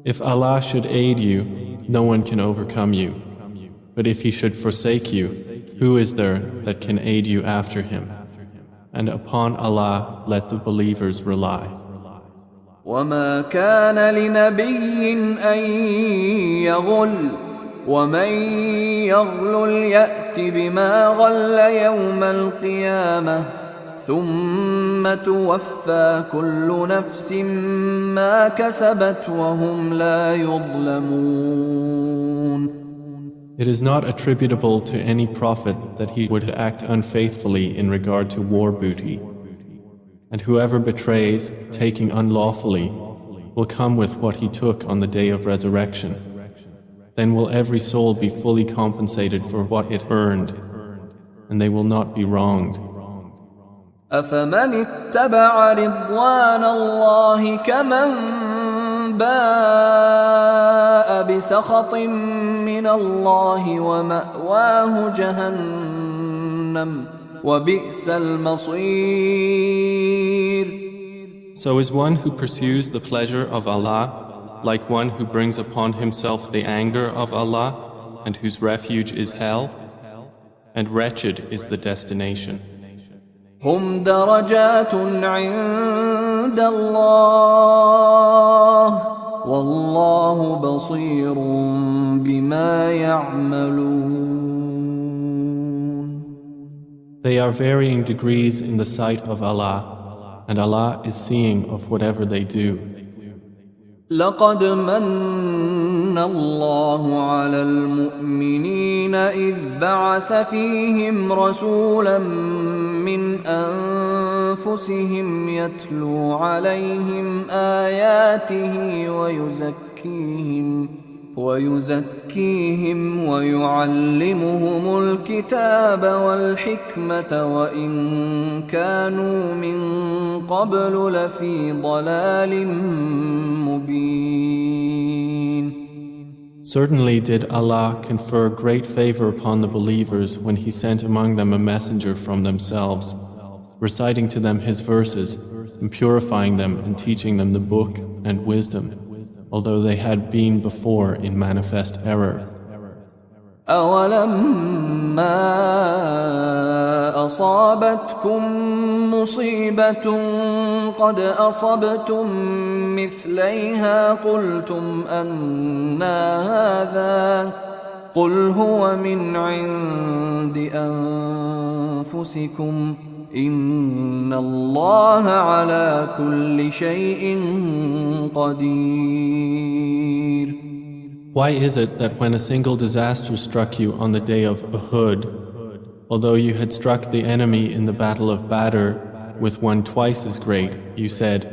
Speaker 2: If Allah should aid you, no one can overcome you. But if He should forsake you, who is there that can aid you after Him? And upon Allah let the believers rely.
Speaker 1: وَمَا كَانَ لِنَبِيٍّ أَن يَغُلَّ وَمَن يَغْلُلْ يَأْتِ بِمَا غَلَّ يَوْمَ الْقِيَامَةِ ثُمَّ تُوَفَّى كُلُّ نَفْسٍ مَا كَسَبَتْ وَهُمْ لَا يُظْلَمُونَ.
Speaker 2: It is not attributable to any prophet that he would act unfaithfully in regard to war booty. And whoever betrays, taking unlawfully, will come with what he took on the day of resurrection. Then will every soul be fully compensated for what it earned, and they will not be wronged.
Speaker 1: أَفَمَنِ اتَّبَعَ رِضْوَانَ اللَّهِ كَمَنْ بَاءَ بِسَخَطٍ مِّنَ اللَّهِ وَمَأْوَاهُ جَهَنَّمُ وَبِئْسَ الْمَصِيرُ.
Speaker 2: So is one who pursues the pleasure of Allah like one who brings upon himself the anger of Allah and whose refuge is hell? And wretched is the destination.
Speaker 1: هم درجات عند الله والله بصير بما يعملون.
Speaker 2: They are varying degrees in the sight of Allah, and Allah is seeing of whatever they do.
Speaker 1: لقد من الله على المؤمنين إذ بعث فيهم رسولا من أنفسهم يتلو عليهم آياته ويزكيهم ويعلمهم الكتاب والحكمة وإن كانوا من قبل لفي ضلال مبين.
Speaker 2: Certainly did Allah confer great favor upon the believers when He sent among them a messenger from themselves, reciting to them His verses, and purifying them and teaching them the book and wisdom, although they had been before in manifest error.
Speaker 1: أَوَلَمَّا أَصَابَتْكُم مُّصِيبَةٌ قَدْ أَصَبْتُم مِّثْلَيْهَا قُلْتُمْ أَنَّىٰ هَٰذَا قُلْ هُوَ مِنْ عِندِ أَنفُسِكُمْ إِنَّ اللَّهَ عَلَىٰ كُلِّ شَيْءٍ قَدِيرٌ.
Speaker 2: Why is it that when a single disaster struck you on the day of Uhud, although you had struck the enemy in the battle of Badr with one twice as great, you said,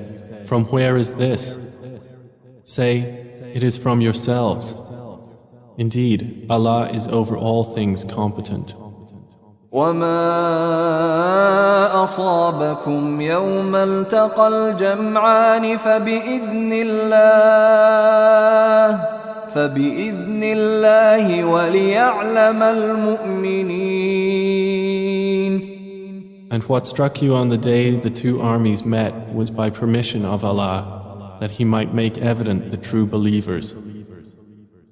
Speaker 2: "From where is this?" Say, "It is from yourselves." Indeed, Allah is over all things competent.
Speaker 1: وَمَا أَصَابَكُمْ يَوْمَ الْتَقَى الْجَمْعَانِ فَبِإِذْنِ اللَّهِ وَلِيَعْلَمَ الْمُؤْمِنِينَ.
Speaker 2: And what struck you on the day the two armies met was by permission of Allah, that He might make evident the true believers.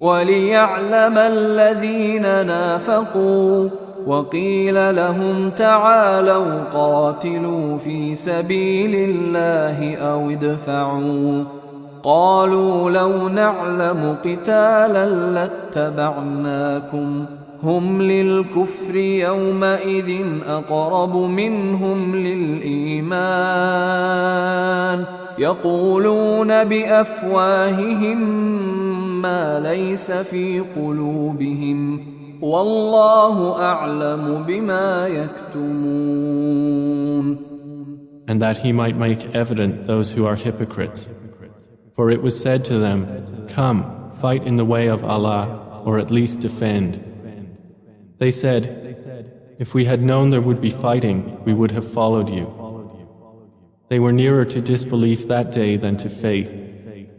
Speaker 1: وَلِيَعْلَمَ الَّذِينَ نَافَقُوا وَقِيلَ لَهُمْ تَعَالَوْا قَاتِلُوا فِي سَبِيلِ اللَّهِ أَوِ ادْفَعُوا قَالُوا لَوْ نَعْلَمُ قِتَالًا لَاتَّبَعْنَاكُمْ هُمْ لِلْكُفْرِ يَوْمَئِذٍ أَقْرَبُ مِنْهُمْ لِلْإِيمَانِ يَقُولُونَ بِأَفْوَاهِهِمْ مَا لَيْسَ فِي قُلُوبِهِمْ وَاللَّهُ أَعْلَمُ بِمَا يَكْتُمُونَ.
Speaker 2: And that He might make evident those who are hypocrites. For it was said to them, "Come, fight in the way of Allah, or at least defend." They said, "If we had known there would be fighting, we would have followed you." They were nearer to disbelief that day than to faith,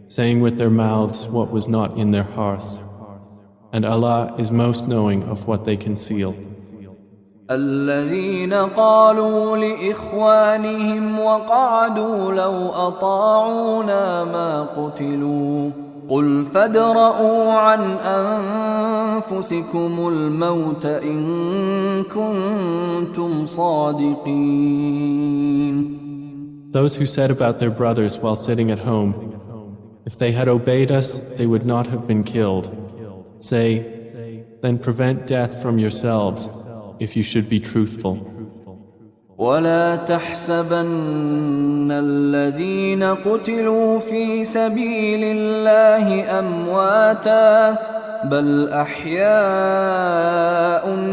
Speaker 2: saying with their mouths what was not in their hearts. And Allah is most knowing of what they conceal.
Speaker 1: الذين قالوا لإخوانهم وقعدوا لو أطاعونا ما قتلوا قل فادرءوا عن أنفسكم الموت إن كنتم صادقين.
Speaker 2: Those who said about their brothers while sitting at home, if they had obeyed us, they would not have been killed. Say, then prevent death from yourselves, if you should be truthful.
Speaker 1: ولا تحسبن الذين قتلوا في سبيل الله أمواتا بل أحياء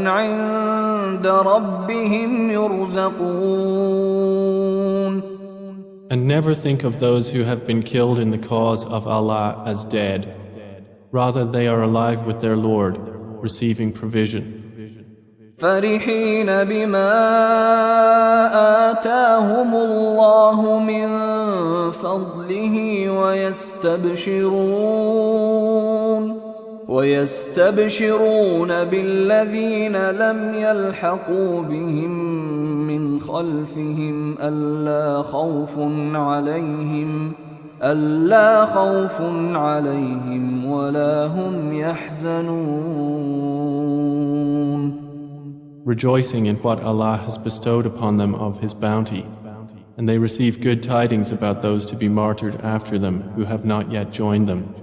Speaker 1: عند ربهم يرزقون.
Speaker 2: And never think of those who have been killed in the cause of Allah as dead. Rather, they are alive with their Lord, receiving provision.
Speaker 1: فرحين بما آتاهم الله من فضله ويستبشرون بالذين لم يلحقوا بهم من خلفهم ألا خوف عليهم ولا هم يحزنون.
Speaker 2: Rejoicing in what Allah has bestowed upon them of His bounty, and they receive good tidings about those to be martyred after them who have not yet joined them,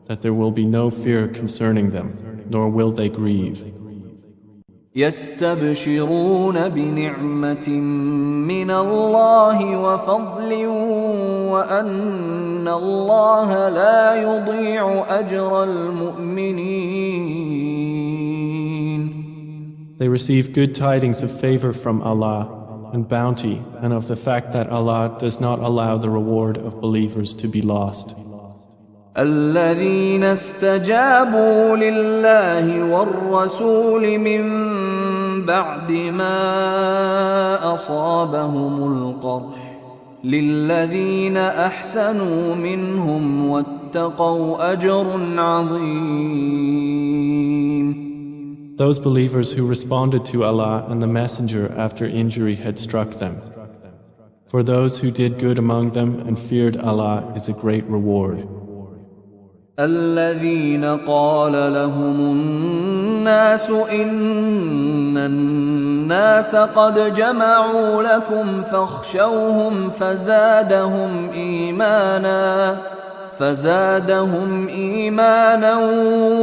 Speaker 2: that there will be no fear concerning them, nor will they grieve.
Speaker 1: يستبشرون بنعمة من الله وفضل وأن الله لا يضيع أجر المؤمنين.
Speaker 2: They receive good tidings of favor from Allah and bounty, and of the fact that Allah does not allow the reward of believers to be lost.
Speaker 1: الذين استجابوا لله والرسول من بعد ما أصابهم القرح للذين أحسنوا منهم واتقوا أجر عظيم.
Speaker 2: Those believers who responded to Allah and the Messenger after injury had struck them. For those who did good among them and feared Allah is a great reward.
Speaker 1: الذين قال لهم الناس إن الناس قد جمعوا لكم فاخشوهم فزادهم إيمانا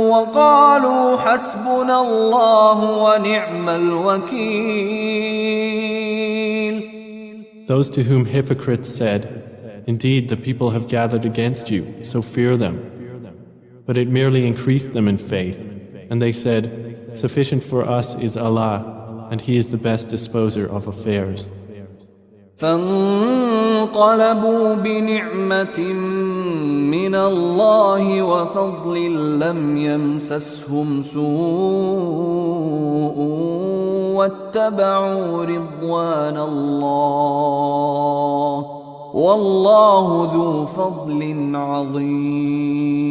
Speaker 1: وقالوا حسبنا الله ونعم الوكيل.
Speaker 2: Those to whom hypocrites said, indeed the people have gathered against you, so fear them. But it merely increased them in faith, and they said, sufficient for us is Allah, and He is the best disposer of affairs.
Speaker 1: فانقلبوا بنعمة من الله وفضل لم يمسسهم سوء واتبعوا رضوان الله والله ذو فضل عظيم.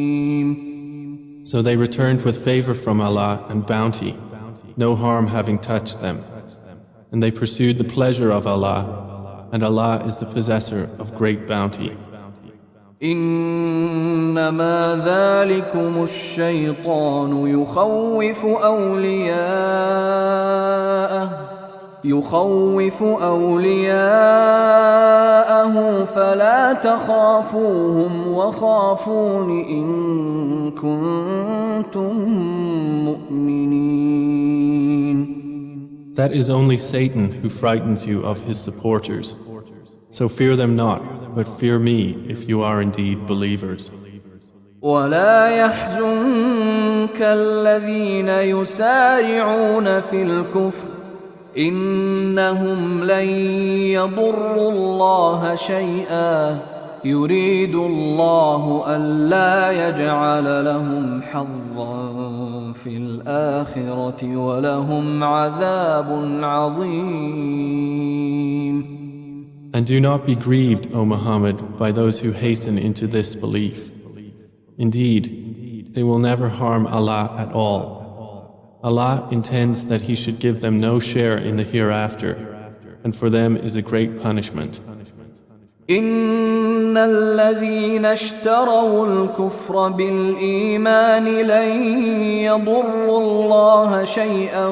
Speaker 2: So they returned with favor from Allah and bounty, no harm having touched them. And they pursued the pleasure of Allah, and Allah is the possessor of great bounty.
Speaker 1: إنما ذلكم الشيطان يخوف أولياءه فلا تخافوهم وخافون إن كنتم مؤمنين.
Speaker 2: That is only Satan who frightens you of his supporters. So fear them not, but fear me if you are indeed believers.
Speaker 1: ولا يحزنك الذين يسارعون في الكفر إنهم لن يضروا الله شيئا يريد الله ألا يجعل لهم حظا في الآخرة ولهم عذاب عظيم.
Speaker 2: And do not be grieved, O Muhammad, by those who hasten into disbelief. Indeed, they will never harm Allah at all. Allah intends that He should give them no share in the hereafter, and for them is a great punishment.
Speaker 1: إن الذين اشتروا الكفر بالإيمان لن يضروا الله شيئا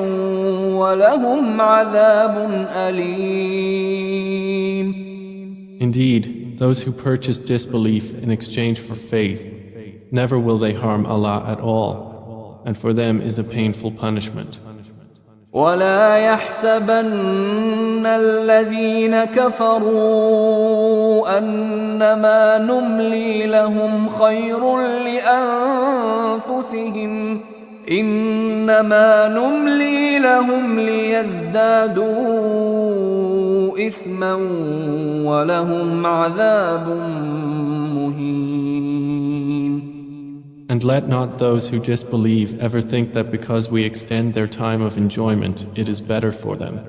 Speaker 1: ولهم عذاب أليم.
Speaker 2: Indeed, those who purchase disbelief in exchange for faith, never will they harm Allah at all, and for them is a painful punishment.
Speaker 1: ولا يحسبن الذين كفروا أنما نملي لهم خير لأنفسهم إنما نملي لهم ليزدادوا إثما ولهم عذاب مهين.
Speaker 2: And let not those who disbelieve ever think that because we extend their time of enjoyment, it is better for them.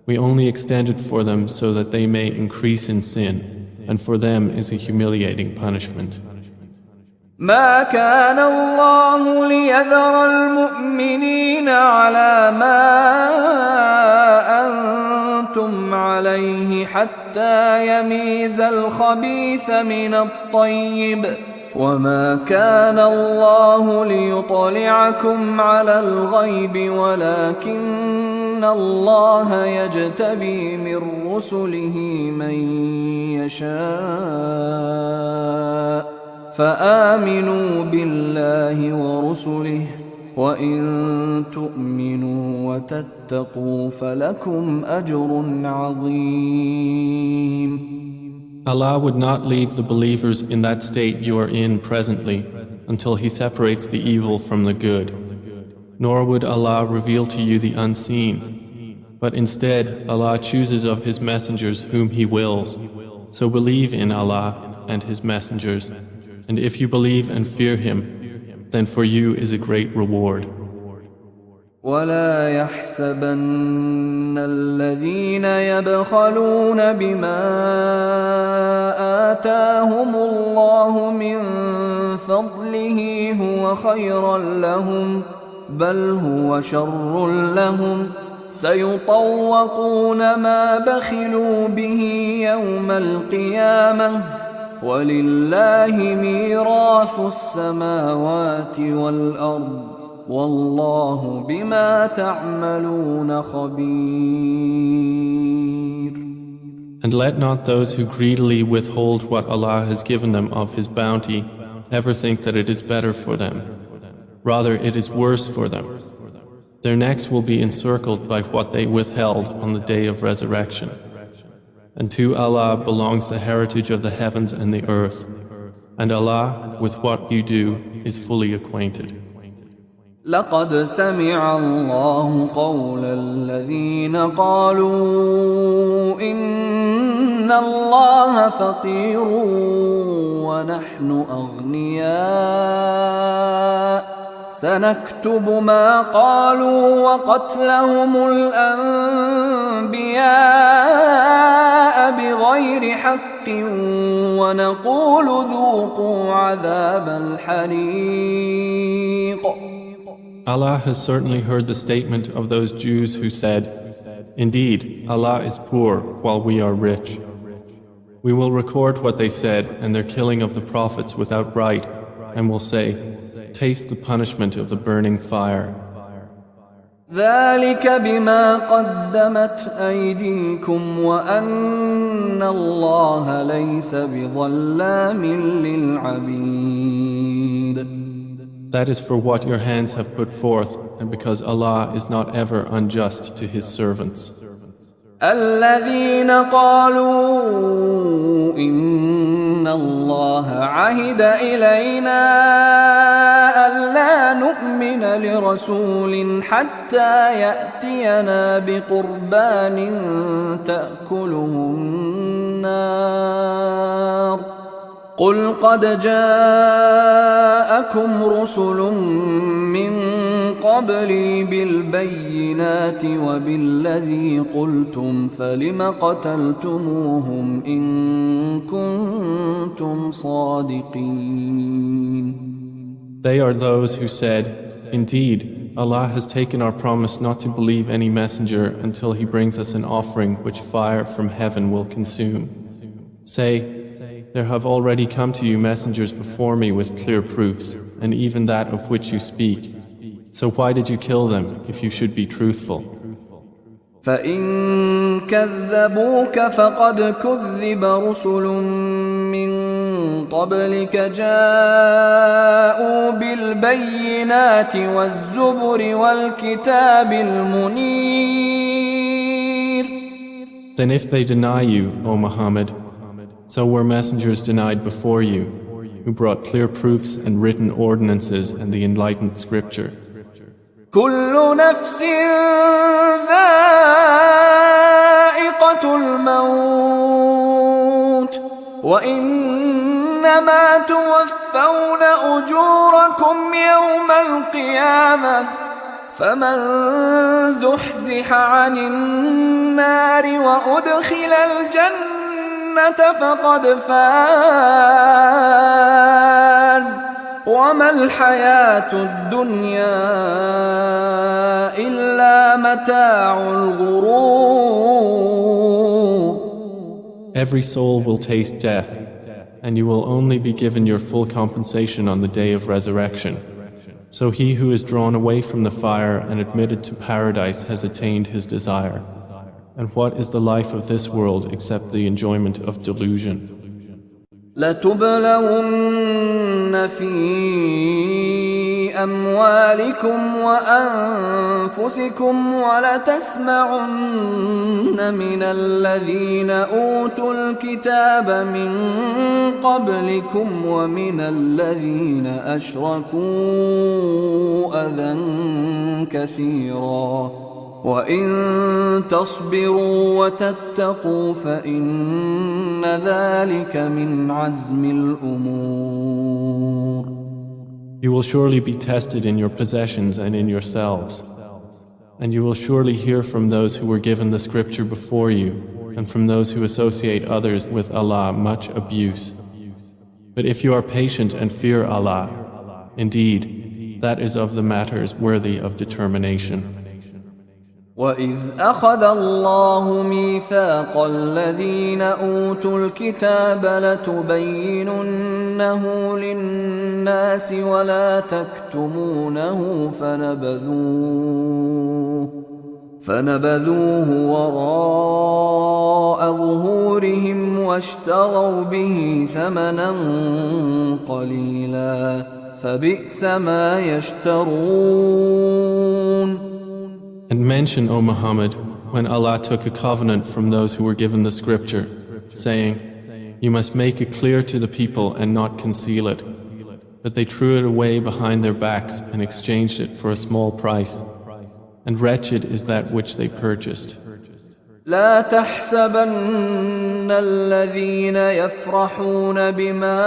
Speaker 2: We only extend it for them so that they may increase in sin, and for them is a humiliating punishment.
Speaker 1: ما كان الله ليذر المؤمنين على ما أنتم عليه حتى يميز الخبيث من الطيب وما كان الله ليطلعكم على الغيب ولكن الله يجتبي من رسله من يشاء فآمنوا بالله ورسله وإن تؤمنوا وتتقوا فلكم أجر عظيم.
Speaker 2: Allah would not leave the believers in that state you are in presently until He separates the evil from the good. Nor would Allah reveal to you the unseen, but instead Allah chooses of His messengers whom He wills. So believe in Allah and His messengers, and if you believe and fear Him, then for you is a great reward.
Speaker 1: ولا يحسبن الذين يبخلون بما آتاهم الله من فضله هو خيرا لهم بل هو شر لهم سيطوقون ما بخلوا به يوم القيامة ولله ميراث السماوات والأرض والله بما تعملون خبير.
Speaker 2: And let not those who greedily withhold what Allah has given them of His bounty ever think that it is better for them. Rather, it is worse for them. Their necks will be encircled by what they withheld on the day of resurrection. And to Allah belongs the heritage of the heavens and the earth. And Allah, with what you do, is fully acquainted.
Speaker 1: لقد سمع الله قول الذين قالوا إن الله فقير ونحن أغنياء سنكتب ما قالوا وقتلهم الأنبياء بغير حق ونقول ذوقوا عذاب الحريق.
Speaker 2: Allah has certainly heard the statement of those Jews who said, "Indeed, Allah is poor while we are rich." We will record what they said and their killing of the prophets without right, and will say, "Taste the punishment of the burning fire."
Speaker 1: ذلك بما قدمت أيديكم وأن الله ليس بظلام للعبيد.
Speaker 2: That is for what your hands have put forth, and because Allah is not ever unjust to His servants.
Speaker 1: الذين قالوا إن الله عهد إلينا ألا نؤمن لرسول حتى يأتينا بقربان تأكله النار قل قد جاءكم رسل من قبلي بالبينات وبالذي قلتم فلم قتلتموهم إن كنتم صادقين.
Speaker 2: They are those who said, "Indeed, Allah has taken our promise not to believe any messenger until he brings us an offering which fire from heaven will consume." Say, "There have already come to you messengers before me with clear proofs, and even that of which you speak. So why did you kill them if you should be truthful?"
Speaker 1: فَإِن كَذَّبُوكَ فَقَدْ كُذِّبَ رُسُلٌ مِّن قَبْلِكَ جَاءُوا بِالْبَيِّنَاتِ وَالزُّبُرِ وَالْكِتَابِ الْمُنِيرِ.
Speaker 2: Then if they deny you, O Muhammad, so were messengers denied before you, who brought clear proofs and written ordinances and the enlightened scripture.
Speaker 1: كل نفس ذائقة الموت وإنما توفون أجوركم يوم القيامة فمن زحزح عن النار وأدخل الجنة فقد فاز وما الحياة الدنيا إلا متاع الغرور.
Speaker 2: Every soul will taste death, and you will only be given your full compensation on the day of resurrection. So he who is drawn away from the fire and admitted to paradise has attained his desire. And what is the life of this world except the enjoyment of delusion?
Speaker 1: لَتُبْلَوُنَّ فِي أَمْوَالِكُمْ وَأَنفُسِكُمْ وَلَتَسْمَعُنَّ مِنَ الَّذِينَ أُوتُوا الْكِتَابَ مِنْ قَبْلِكُمْ وَمِنَ الَّذِينَ أَشْرَكُوا أَذًى كَثِيرًا وَإِن تَصْبِرُوا وَتَتَّقُوا فَإِنَّ ذَلِكَ مِنْ عَزْمِ الْأُمُورِ.
Speaker 2: You will surely be tested in your possessions and in yourselves. And you will surely hear from those who were given the scripture before you and from those who associate others with Allah much abuse. But if you are patient and fear Allah, indeed, that is of the matters worthy of determination.
Speaker 1: وَإِذْ أَخَذَ اللَّهُ مِيثَاقَ الَّذِينَ أُوتُوا الْكِتَابَ لَتُبَيِّنُنَّهُ لِلنَّاسِ وَلَا تَكْتُمُونَهُ فَنَبَذُوهُ وَرَاءَ ظُهُورِهِمْ وَاشْتَرَوْا بِهِ ثَمَنًا قَلِيلًا فَبِئْسَ مَا يَشْتَرُونَ.
Speaker 2: And mention, O Muhammad, when Allah took a covenant from those who were given the scripture, saying, "You must make it clear to the people and not conceal it." But they threw it away behind their backs and exchanged it for a small price. And wretched is that which they purchased.
Speaker 1: لا تحسبن الذين يفرحون بما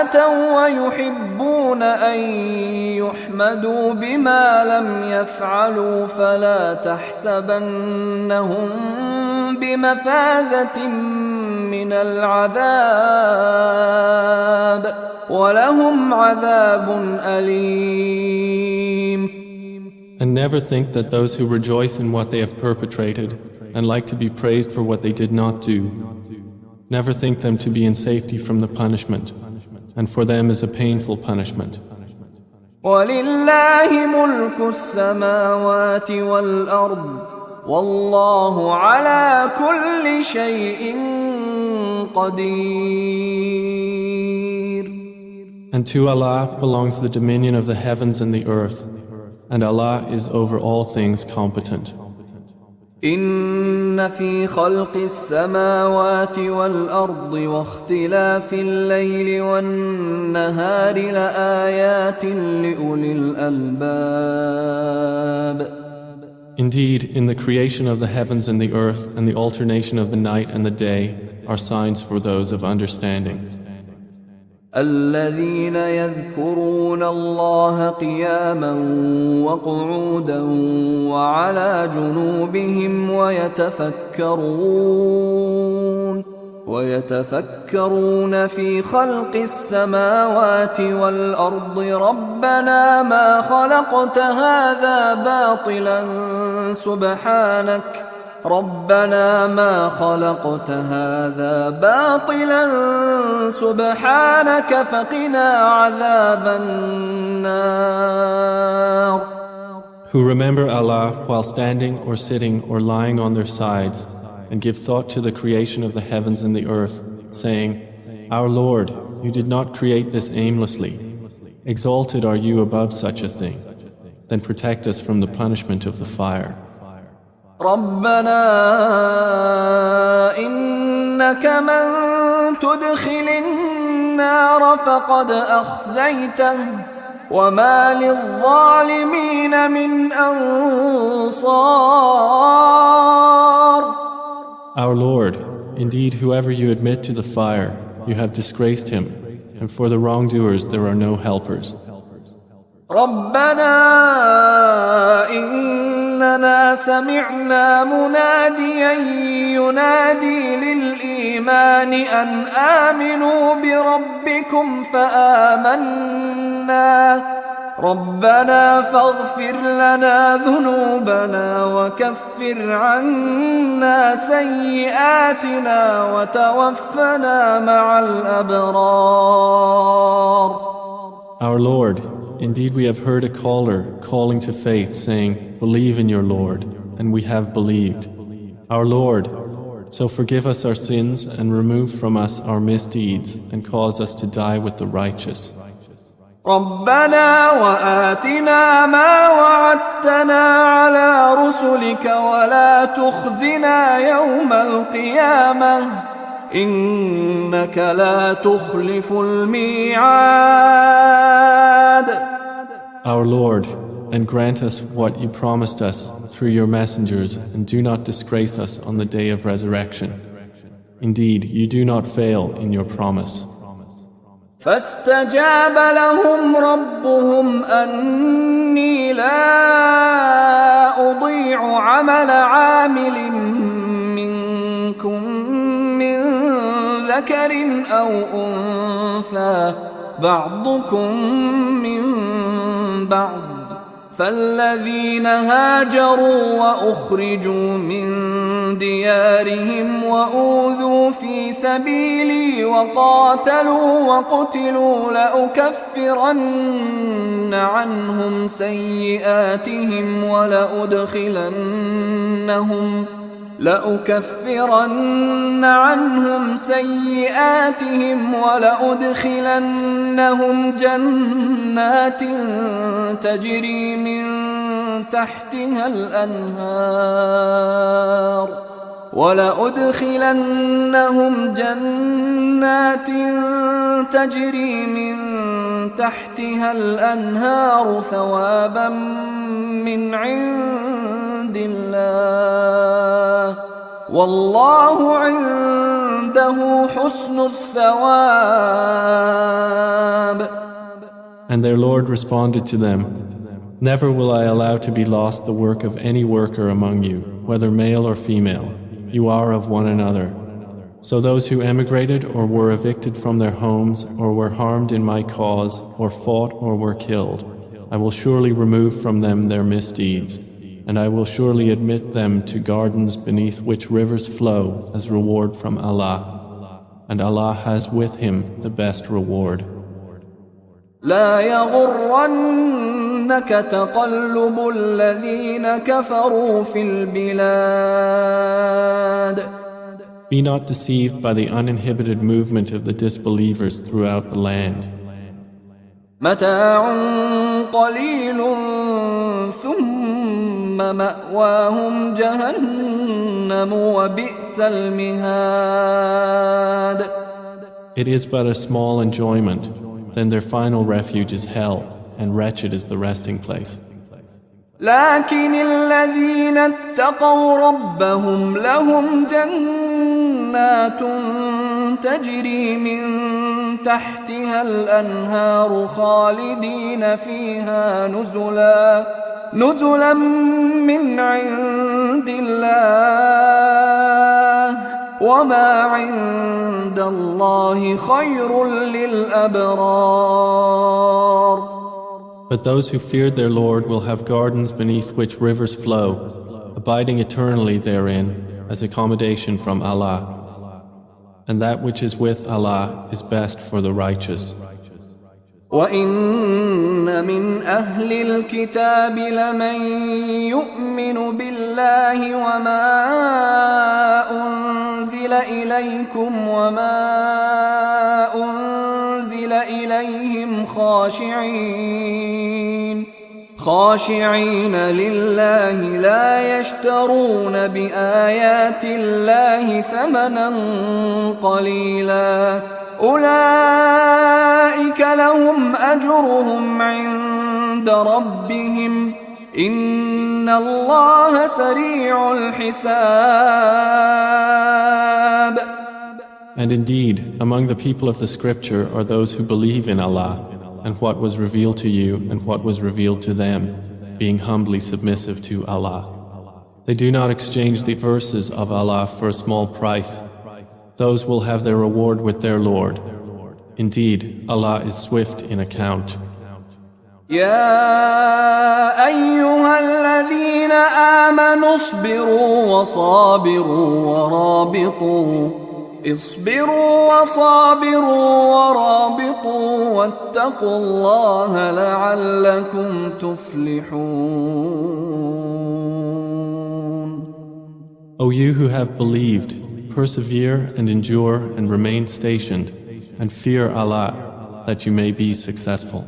Speaker 1: أتوا ويحبون أن يحمدوا بما لم يفعلوا فلا تحسبنهم بمفازة من العذاب ولهم عذاب أليم.
Speaker 2: And never think that those who rejoice in what they have perpetrated and like to be praised for what they did not do, never think them to be in safety from the punishment, and for them is a painful punishment.
Speaker 1: وَلِلَّهِ مُلْكُ السَّمَاوَاتِ وَالْأَرْضِ وَاللَّهُ عَلَى كُلِّ شَيْءٍ قَدِيرٌ.
Speaker 2: And to Allah belongs the dominion of the heavens and the earth, and Allah is over all things competent.
Speaker 1: إن في خلق السماوات والأرض واختلاف الليل والنهار لآيات لأولي الألباب.
Speaker 2: Indeed, in the creation of the heavens and the earth and the alternation of the night and the day are signs for those of understanding.
Speaker 1: الذين يذكرون الله قياما وقعودا وعلى جنوبهم ويتفكرون في خلق السماوات والأرض ربنا ما خلقت هذا باطلا سبحانك فقنا عذاب النار.
Speaker 2: Who remember Allah while standing or sitting or lying on their sides, and give thought to the creation of the heavens and the earth, saying, Our Lord, you did not create this aimlessly. Exalted are you above such a thing. Then protect us from the punishment of the fire.
Speaker 1: ربنا إنك من تدخل النار فقد أخزيته وما للظالمين من أنصار.
Speaker 2: Our Lord, indeed whoever you admit to the fire, you have disgraced him, and for the wrongdoers there are no helpers.
Speaker 1: ربنا إننا سمعنا مناديا ينادي للإيمان أن آمنوا بربكم فآمنا ربنا فاغفر لنا ذنوبنا وكفر عنا سيئاتنا وتوفنا مع الأبرار.
Speaker 2: Our Lord, indeed we have heard a caller calling to faith, saying, Believe in your Lord, and we have believed. Our Lord, so forgive us our sins and remove from us our misdeeds and cause us to die with the righteous.
Speaker 1: ربنا وآتنا ما وعدتنا على رسلك ولا تخزنا يوم القيامة إنك لا تخلف الميعاد.
Speaker 2: Our Lord, and grant us what you promised us through your messengers, and do not disgrace us on the day of resurrection. Indeed, you do not fail in your promise.
Speaker 1: فاستجاب لهم ربهم أني لا أضيع عمل عامل منكم من ذكر أو أنثى بعضكم من بعض فالذين هاجروا وأخرجوا من ديارهم وأوذوا في سبيلي وقاتلوا وقتلوا لأكفرن عنهم سيئاتهم ولأدخلنهم جنات تجري من تحتها الأنهار ثوابا من عند الله والله عنده حسن الثواب.
Speaker 2: And their Lord responded to them, Never will I allow to be lost the work of any worker among you, whether male or female. You are of one another. So those who emigrated or were evicted from their homes or were harmed in my cause or fought or were killed, I will surely remove from them their misdeeds, and I will surely admit them to gardens beneath which rivers flow as reward from Allah, and Allah has with him the best reward.
Speaker 1: لا يغرنك تقلب الذين كفروا في البلاد.
Speaker 2: Be not deceived by the uninhibited movement of the disbelievers throughout the land.
Speaker 1: متاع قليل ثم مأواهم جهنم وبئس المهاد.
Speaker 2: It is but a small enjoyment, then their final refuge is hell, and wretched is the resting place.
Speaker 1: لكن الذين اتقوا ربهم لهم جنات تجري من تحتها الأنهار خالدين فيها نزلا من عند الله وما عند الله خير للأبرار.
Speaker 2: But those who feared their Lord will have gardens beneath which rivers flow, abiding eternally therein as accommodation from Allah. And that which is with Allah is best for the righteous.
Speaker 1: وَإِنَّ مِنْ أَهْلِ الْكِتَابِ لَمَنْ يُؤْمِنُ بِاللَّهِ وَمَا أُنْزِلَ إِلَيْكُمْ وَمَا أُنْزِلَ إِلَيْهِمْ خاشعين لله لا يشترون بآيات الله ثمنا قليلا أولئك لهم أجرهم عند ربهم إن الله سريع الحساب.
Speaker 2: And indeed, among the people of the scripture are those who believe in Allah and what was revealed to you and what was revealed to them, being humbly submissive to Allah. They do not exchange the verses of Allah for a small price. Those will have their reward with their Lord. Indeed, Allah is swift in account.
Speaker 1: يا أيها الذين آمنوا اصبروا وصابروا ورابطوا واتقوا الله لعلكم تفلحون.
Speaker 2: O you who have believed, persevere and endure and remain stationed, and fear Allah that you may be successful.